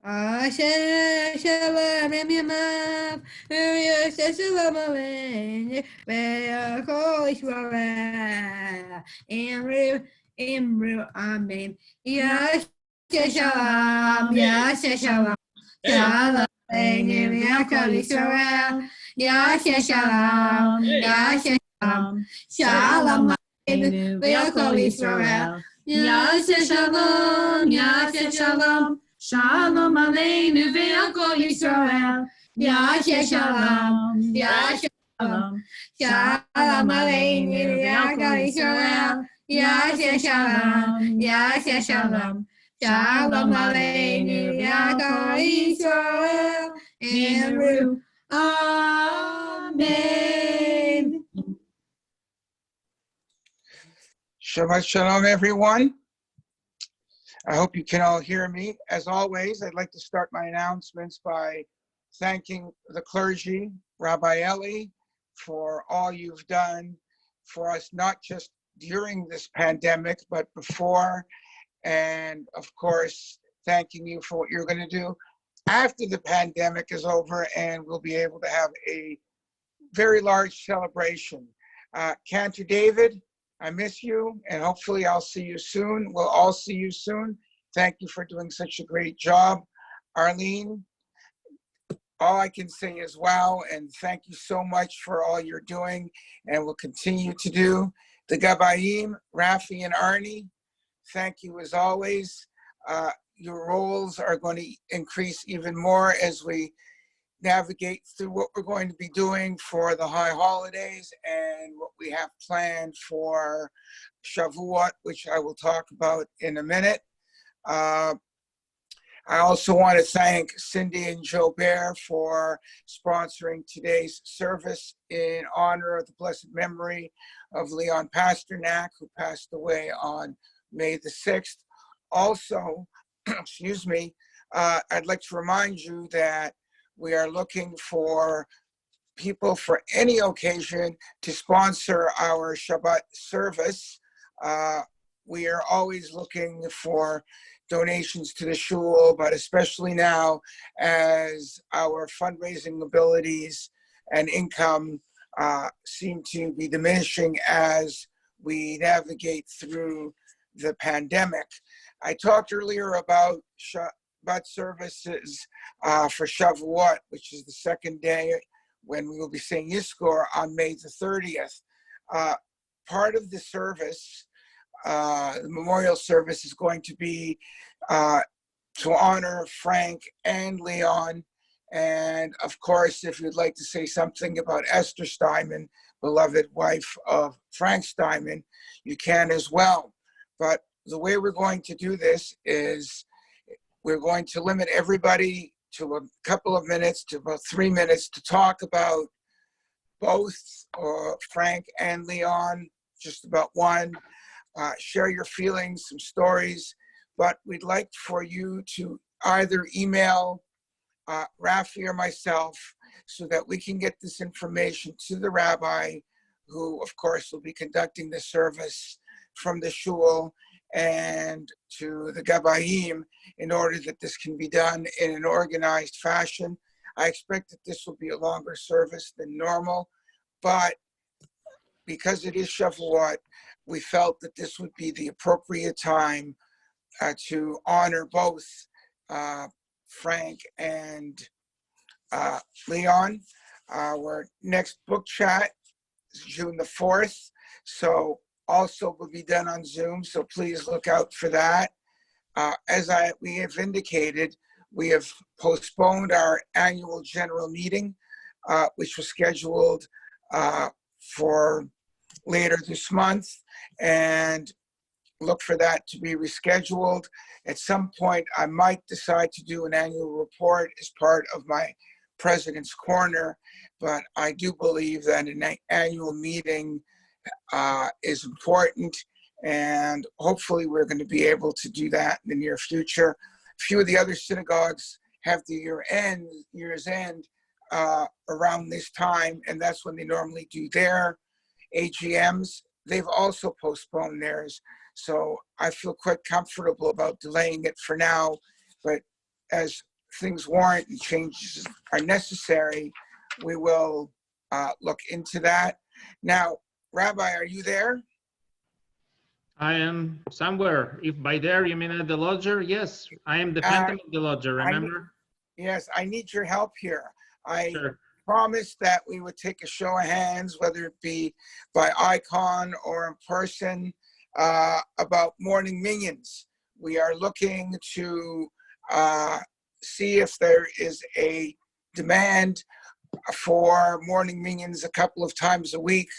Shalom, Yamav, Shalom Aleinu, Be'achol Yisrael, Imru, Amen. Shalom, Shalom, Shalom Aleinu, Be'achol Yisrael, Shalom, Shalom, Shalom Aleinu, Be'achol Yisrael, Shalom, Shalom. Shalom Aleinu ve'akol Yisrael. Shalom, Shalom. Shalom Aleinu ve'akol Yisrael. Shalom, Shalom. Shalom Aleinu ve'akol Yisrael. Imru. Amen. Shabbat Shalom, everyone. I hope you can all hear me. As always, I'd like to start my announcements by thanking the clergy, Rabbi Eli, for all you've done for us, not just during this pandemic, but before. And of course, thanking you for what you're going to do after the pandemic is over and we'll be able to have a very large celebration. Cantor David, I miss you, and hopefully I'll see you soon. We'll all see you soon. Thank you for doing such a great job. Arlene, all I can say is wow, and thank you so much for all you're doing and will continue to do. The Gabayim, Rafi and Arnie, thank you as always. Your roles are going to increase even more as we navigate through what we're going to be doing for the high holidays and what we have planned for Shavuot, which I will talk about in a minute. I also want to thank Cindy and Joe Bear for sponsoring today's service in honor of the blessed memory of Leon Pasternak, who passed away on May the 6th. Also, excuse me, I'd like to remind you that we are looking for people for any occasion to sponsor our Shabbat service. We are always looking for donations to the shul, but especially now as our fundraising abilities and income seem to be diminishing as we navigate through the pandemic. I talked earlier about Shabbat services for Shavuot, which is the second day when we will be saying Yizkor on May the 30th. Part of the service, the memorial service, is going to be to honor Frank and Leon. And of course, if you'd like to say something about Esther Steinman, beloved wife of Frank Steinman, you can as well. But the way we're going to do this is we're going to limit everybody to a couple of minutes, to about 3 minutes, to talk about both Frank and Leon, just about one. Share your feelings, some stories. But we'd like for you to either email Rafi or myself so that we can get this information to the rabbi, who, of course, will be conducting the service from the shul, and to the Gabayim, in order that this can be done in an organized fashion. I expect that this will be a longer service than normal, but because it is Shavuot, we felt that this would be the appropriate time to honor both Frank and Leon. Our next book chat June the 4th. So also will be done on Zoom. So please look out for that. As we have indicated, we have postponed our annual general meeting, which was scheduled for later this month, and look for that to be rescheduled. At some point, I might decide to do an annual report as part of my President's Corner, but I do believe that an annual meeting is important, and hopefully we're going to be able to do that in the near future. A few of the other synagogues have the year's end around this time, and that's when they normally do their AGMs. They've also postponed theirs. So I feel quite comfortable about delaying it for now, but as things warrant and changes are necessary, we will look into that. Now, Rabbi, are you there? I am somewhere. If by there you mean at the Lodzer, yes, I am the Phantom of the Lodzer, remember? Yes, I need your help here. I Sure. promised that we would take a show of hands, whether it be by icon or in person, about morning minions. We are looking to see if there is a demand for morning minions a couple of times a week.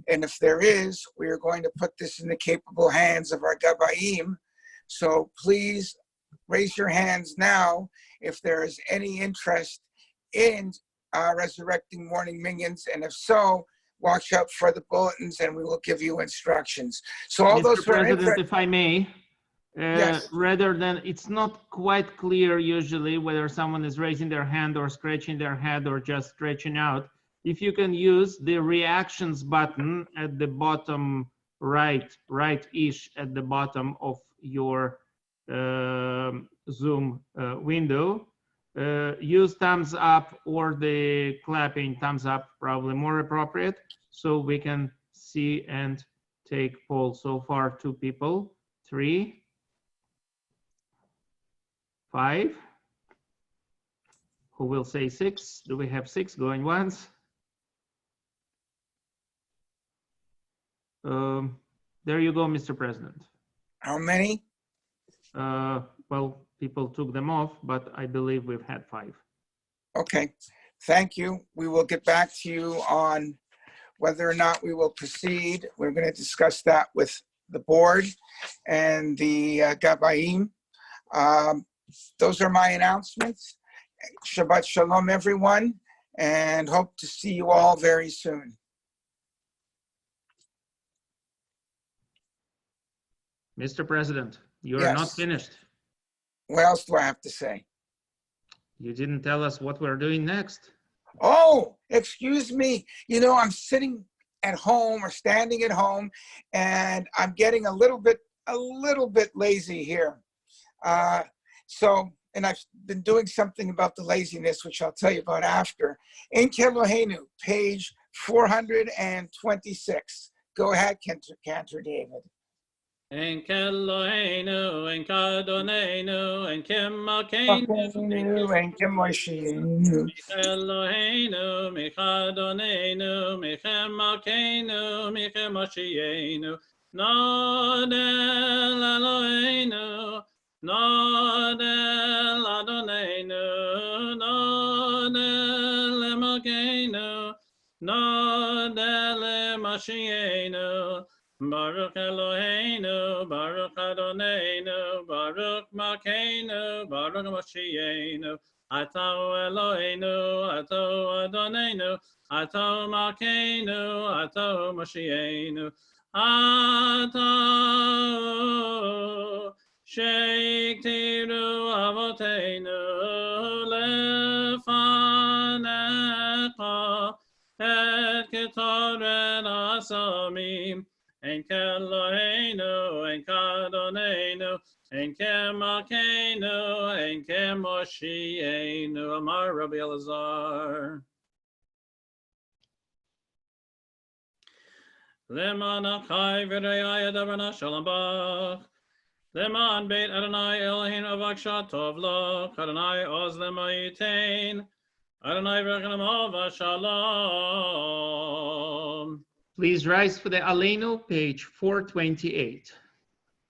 And if there is, we are going to put this in the capable hands of our Gabayim. So please raise your hands now if there is any interest in resurrecting morning minions. And if so, watch out for the bulletins and we will give you instructions. So all Mr. those who are President, interested, if I may, yes. rather than, it's not quite clear usually whether someone is raising their hand or scratching their head or just stretching out. If you can use the reactions button at the bottom right-ish at the bottom of your Zoom window, use thumbs up or the clapping thumbs up, probably more appropriate, so we can see and take poll. So far, 2 people, 3, 5. Who will say 6? Do we have 6 going once? There you go, Mr. President. How many? Well, people took them off, but I believe we've had 5. Okay, thank you. We will get back to you on whether or not we will proceed. We're going to discuss that with the board and the Gabayim. Those are my announcements. Shabbat Shalom, everyone, and hope to see you all very soon. Mr. President, you are Yes. not finished. What else do I have to say? You didn't tell us what we're doing next. Oh, excuse me. You know, I'm sitting at home or standing at home, and I'm getting a little bit lazy here. And I've been doing something about the laziness, which I'll tell you about after. In Kelohenu, page 426. Go ahead, Cantor David. En Kelohenu, en Kadonenu, en Kemakenu, En Kemoshienu. Elohenu, Mechadonenu, Mechemakenu, Mechemoshienu, Nodel Eloheinu, Nodel Adonenu, Nodel Emakenu, Nodel Emashienu, Baruch Eloheinu, Baruch Adonenu, Baruch Makenu, Baruch Moshienu, Ato Eloheinu, Ato Adonenu, Ato Makenu, Ato Moshienu, Ato Sheiktiru Avotenu Lefanecha Et Ketoret Asamim En Kelohenu, En Kadonenu, En Kemakenu, En Kemoshienu. Amar Rabbi Elazar. Leman Achai V'Rei Adavana Shalom Bach. Leman Beit Adonai Elohim Avaksha Tov Lo. Adonai Oz Lema Yitain. Adonai V'Rechem Ova Shalom. Please rise for the Aleinu, page 428.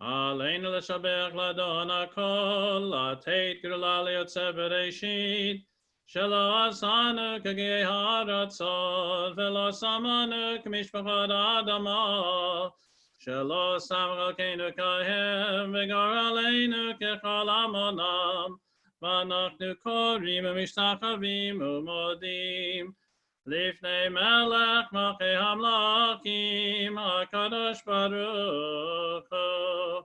Aleinu l'shabech l'adon hakol, l'ateit g'rula liyotzeh bereshit, shelo asanu k'gei haratzot, v'lo samanu k'mishpachot adama, shelo sam chalkeinu kahem, v'gar aleinu k'chol amonam, v'anachnu korim u'mishtachavim u'modim, Lifnei melech malchei hamlakim HaKadosh Baruch Hu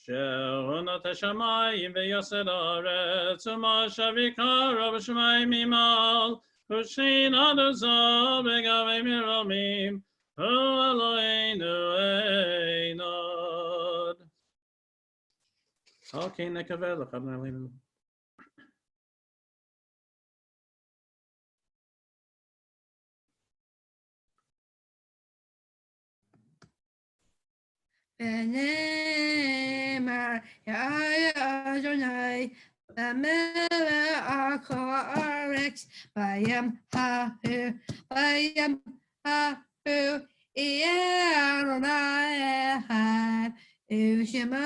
Shehu noteh shamayim v'yosed haaretz u'mashav yikara b'shamayim mimal Hushin aduzo b'gavei miromim Hu Eloheinu einod. Okay, nekavel l'chad na'aleinu. V'nemar Yahya Adonai L'melech al kol haaretz V'yam hahu Yeh Adonai echad U'shemo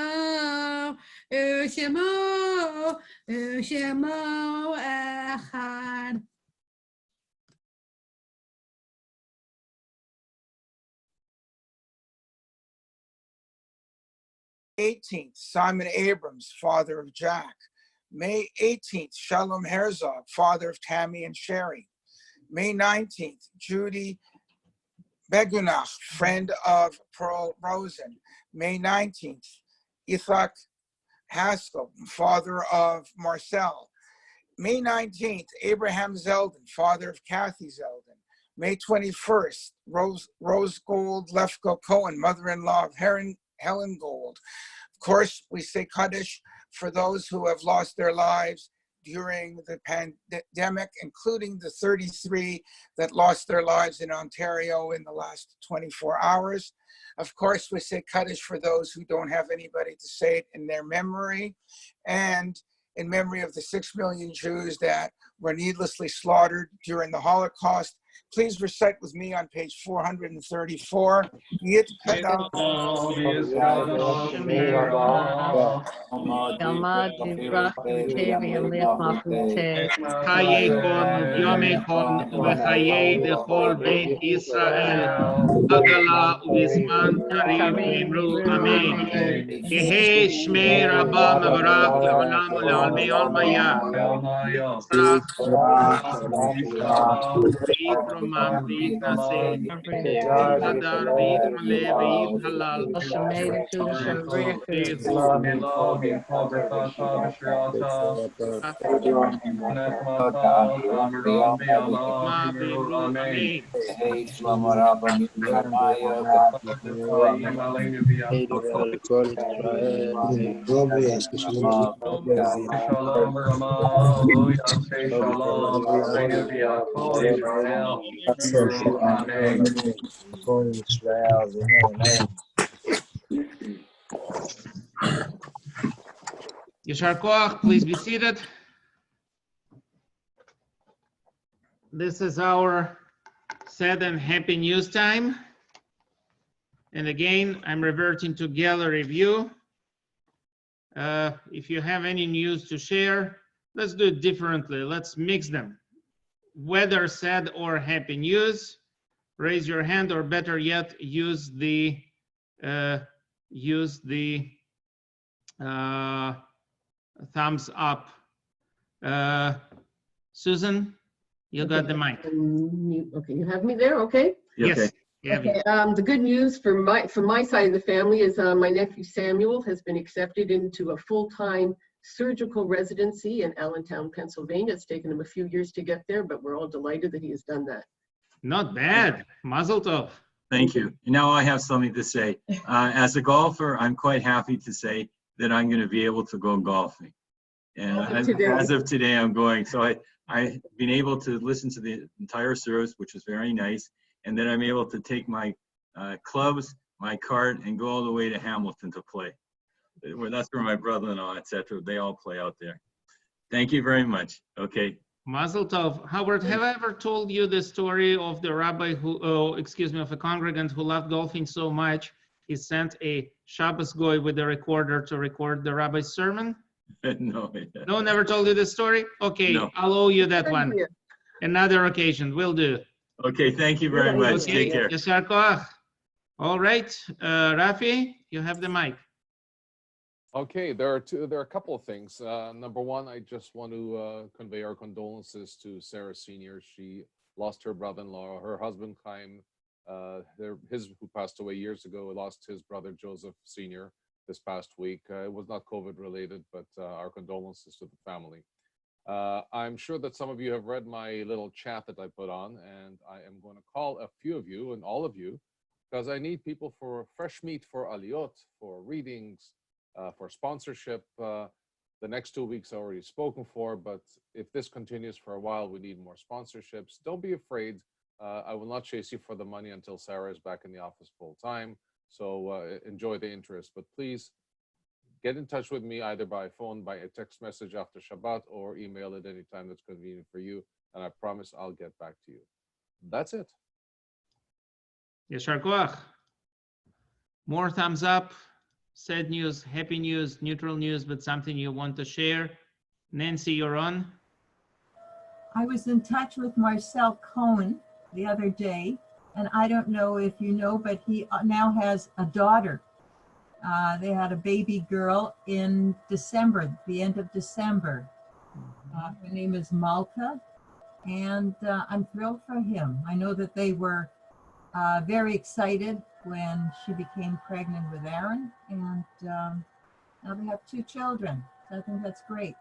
echad. May 18th, Simon Abrams, father of Jack. May 18th, Shalom Herzog, father of Tammy and Sherry. May 19th, Judy Begunach, friend of Pearl Rosen. May 19th, Ithak Haskell, father of Marcel. May 19th, Abraham Zeldin, father of Kathy Zeldin. May 21st, Rose Gold Lefko Cohen, mother-in-law of Helen Gold. Of course, we say Kaddish for those who have lost their lives during the pandemic, including the 33 that lost their lives in Ontario in the last 24 hours. Of course, we say Kaddish for those who don't have anybody to say it in their memory, and in memory of the 6 million Jews that were needlessly slaughtered during the Holocaust. Please recite with me on page 434. Yit Kadam. Chayechon Yomechon V'chayei Dechol Beit Yisrael Agala U'Bizman Karim Yimru Amen. Yehei Shmei Rabba Mevarach Le'olam U'Le'almei Olmaya Yitzrach V'Yitromam V'Yitnaseh V'Yitadar V'Yitmale V'Yithalal Yashar Koach, please be seated. This is our sad and happy news time. And again, I'm reverting to gallery view. If you have any news to share, let's do it differently. Let's mix them. Whether sad or happy news, raise your hand, or better yet, use the thumbs up. Susan, you got the mic. Okay, you have me there, okay? Yes. Okay, the good news from my side of the family is my nephew Samuel has been accepted into a full-time surgical residency in Allentown, Pennsylvania. It's taken him a few years to get there, but we're all delighted that he has done that. Not bad. Mazel tov. Thank you. Now I have something to say. As a golfer, I'm quite happy to say that I'm going to be able to go golfing. And as of today, I'm going. So I've been able to listen to the entire service, which was very nice. And then I'm able to take my clubs, my cart, and go all the way to Hamilton to play. That's where my brother-in-law, etc., they all play out there. Thank you very much. Okay, Mazel tov. Howard, have I ever told you the story of the rabbi who, of a congregant who loved golfing so much, he sent a Shabbos goy with a recorder to record the rabbi's sermon? No. No, never told you this story? Okay, No. I'll owe you that one. Another occasion, will do. Okay, thank you very much. Take care. Yashar koach. All right, Rafi, you have the mic. Okay, there are a couple of things. Number one, I just want to convey our condolences to Sarah Senior. She lost her brother-in-law, her husband Chaim, who passed away years ago, lost his brother Joseph Senior this past week. It was not COVID related, but our condolences to the family. I'm sure that some of you have read my little chat that I put on, and I am going to call a few of you and all of you because I need people for fresh meat, for aliyot, for readings, for sponsorship. The next 2 weeks are already spoken for, but if this continues for a while, we need more sponsorships. Don't be afraid. I will not chase you for the money until Sarah is back in the office full time. So enjoy the interest, but please get in touch with me either by phone, by a text message after Shabbat, or email at any time that's convenient for you. And I promise I'll get back to you. That's it. Yashar koach. More thumbs up. Sad news, happy news, neutral news, but something you want to share. Nancy, you're on. I was in touch with Marcel Cohen the other day, and I don't know if you know, but he now has a daughter. They had a baby girl in December, the end of December. Her name is Malka, and I'm thrilled for him. I know that they were very excited when she became pregnant with Aaron, and now they have 2 children. So I think that's great.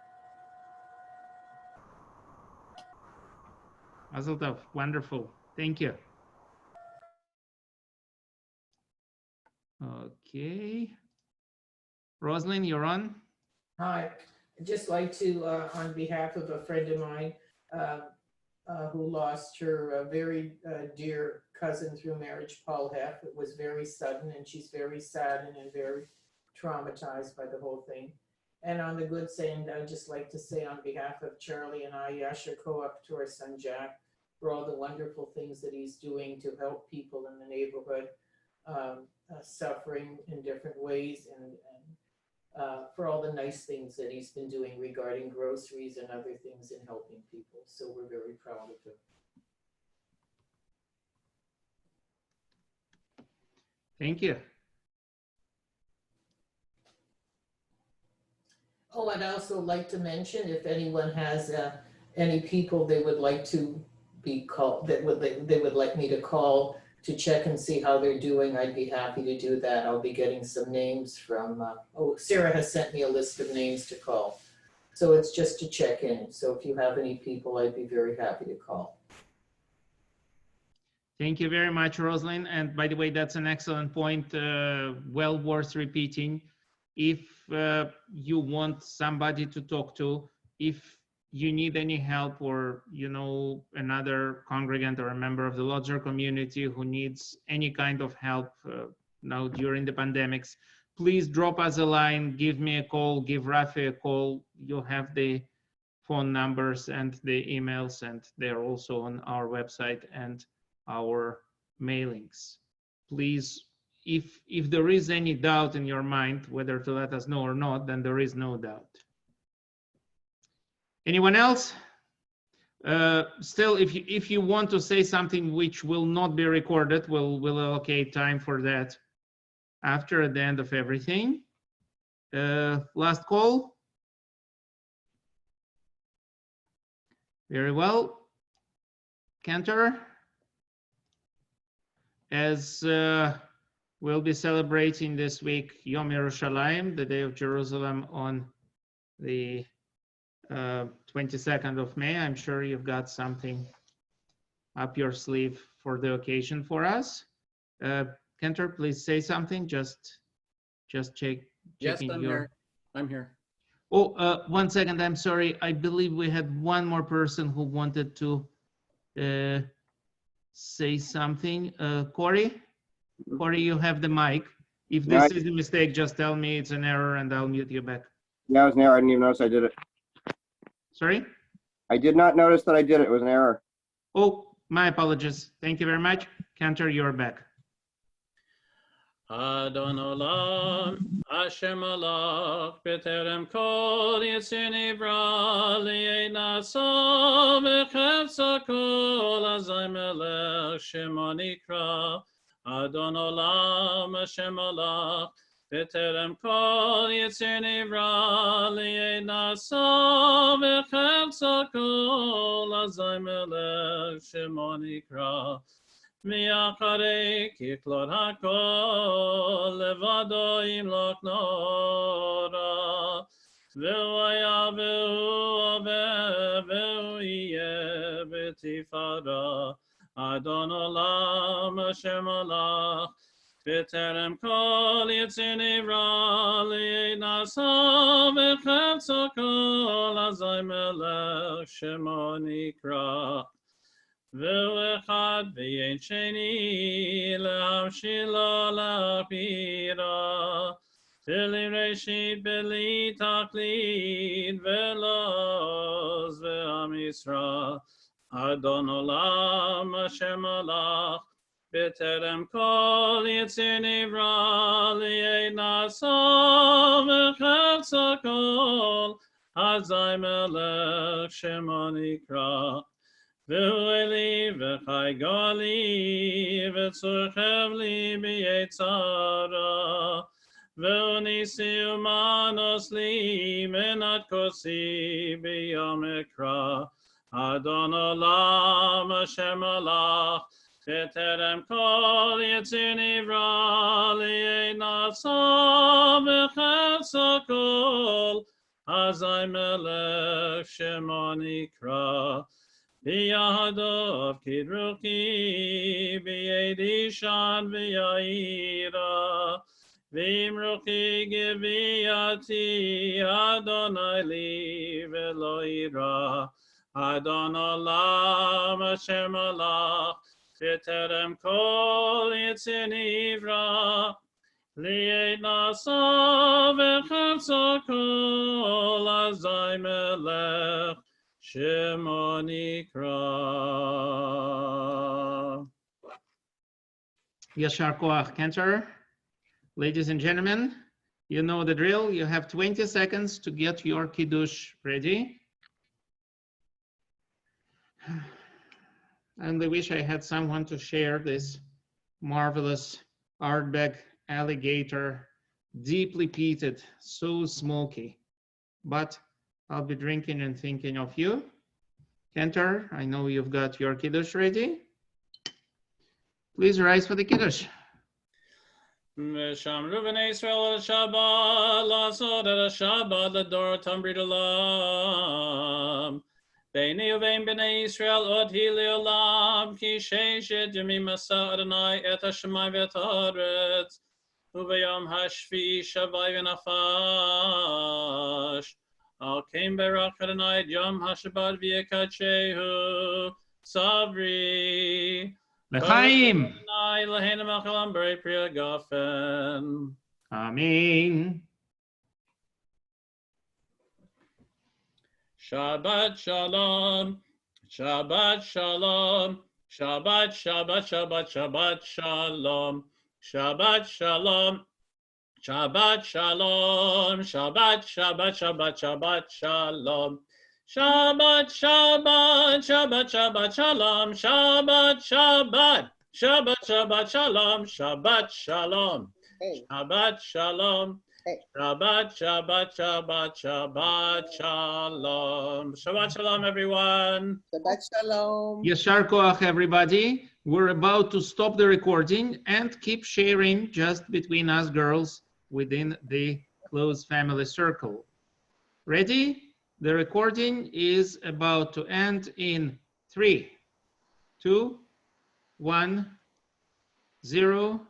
Mazel tov. Wonderful. Thank you. Okay. Rosalind, you're on. Hi. I'd just like to, on behalf of a friend of mine who lost her very dear cousin through marriage, Paul Heff. It was very sudden, and she's very saddened and very traumatized by the whole thing. And on the good side, I'd just like to say on behalf of Charlie and I, Yashar koach to our son Jack for all the wonderful things that he's doing to help people in the neighborhood suffering in different ways, and for all the nice things that he's been doing regarding groceries and other things in helping people. So we're very proud of him. Thank you. Oh, I'd also like to mention if anyone has any people they would like to be called, that they would like me to call to check and see how they're doing, I'd be happy to do that. I'll be getting some names from, Sarah has sent me a list of names to call. So it's just to check in. So if you have any people, I'd be very happy to call. Thank you very much, Rosalind. And by the way, that's an excellent point, well worth repeating. If you want somebody to talk to, if you need any help, or you know another congregant or a member of the Lodzer community who needs any kind of help now during the pandemics, please drop us a line, give me a call, give Rafi a call. You have the phone numbers and the emails, and they're also on our website and our mailings. Please, if there is any doubt in your mind whether to let us know or not, then there is no doubt. Anyone else? Still, if you want to say something which will not be recorded, we'll allocate time for that after, at the end of everything. Last call. Very well. Cantor, as we'll be celebrating this week Yom Yerushalayim, the Day of Jerusalem, on the 22nd of May. I'm sure you've got something up your sleeve for the occasion for us. Cantor, please say something. Just checking. Yes, I'm here. I'm here. Oh, 1 second. I'm sorry. I believe we had one more person who wanted to say something. Corey, you have the mic. If this is a mistake, just tell me it's an error and I'll mute you back. Yeah, it was an error. I didn't even notice I did it. Sorry? I did not notice that I did it. It was an error. Oh, my apologies. Thank you very much. Cantor, you're back. Adon Olam, Hashem Alach, B'terem Kol Yitzir Nivra, Li'ei Nasa, V'chefza Kol Azay Melech, Shemo Nikra. Adon Olam, Hashem Alach, B'terem Kol Yitzir Nivra, Li'ei Nasa, V'chefza Kol Azay Melech, Shemo Nikra. Mi'acharei kiklot hakol levado imlok nora ve'hu haya ve'hu oveh ve'hu yeh b'tifara Adon Olam Hashem Alach b'terem kol yitzir nivra li'ei nasa v'chefza kol azay melech shemo nikra Ve'echad ve'yen sheni lehamshilo la'apira V'li reshit v'li taklit ve'loz ve'am Yisra Adon Olam Hashem Alach b'terem kol yitzir nivra li'ei nasa v'chefza kol azay melech shemo nikra Ve'hu eli v'chai gali v'tzorchev li b'yetzara Ve'hu nisi umanos li menat kosi b'yom ekra Adon Olam Hashem Alach b'terem kol yitzir nivra li'ei nasa v'chefza kol azay melech shemo nikra B'yadav kidruki, b'yedishan v'yaira, v'imruki giviyati, Adonai li v'lo ira. Adon Olam Hashem Alach, b'terem kol yitzir nivra, li'ei nasa v'chefza kol azay melech, Shemo Nikra. Yashar Koach, Cantor. Ladies and gentlemen, you know the drill. You have 20 seconds to get your Kiddush ready. I only wish I had someone to share this marvelous Ardbeg alligator, deeply peated, so smoky. But I'll be drinking and thinking of you. Cantor, I know you've got your Kiddush ready. Please rise for the Kiddush. V'shamru b'nei Yisrael Shabbat, la'asod et Shabbat l'dor tambrid olam. Beini uvein b'nei Yisrael od hi le'olam, ki sheishet yamim asa Adonai et hashemayim v'et haaretz, u'v'yom hashvi shavai v'nafash. Al kem berach Adonai et yom haShabbat v'yekachehu savri. L'chaim. Adonai Eloheinu melech haolam borei pri hagafen. Amen. Shabbat shalom, Shabbat shalom, Shabbat Shabbat Shabbat Shabbat shalom, Shabbat shalom. Shabbat shalom, Shabbat Shabbat Shabbat Shabbat shalom, Shabbat Shabbat Shabbat Shabbat shalom, Shabbat Shabbat Shabbat Shabbat shalom, Shabbat shalom, Shabbat shalom, Shabbat Shabbat Shabbat Shabbat shalom, Shabbat shalom everyone. Shabbat shalom. Yashar Koach everybody. We're about to stop the recording and keep sharing just between us girls within the close family circle. Ready? The recording is about to end in 3, 2, 1, 0.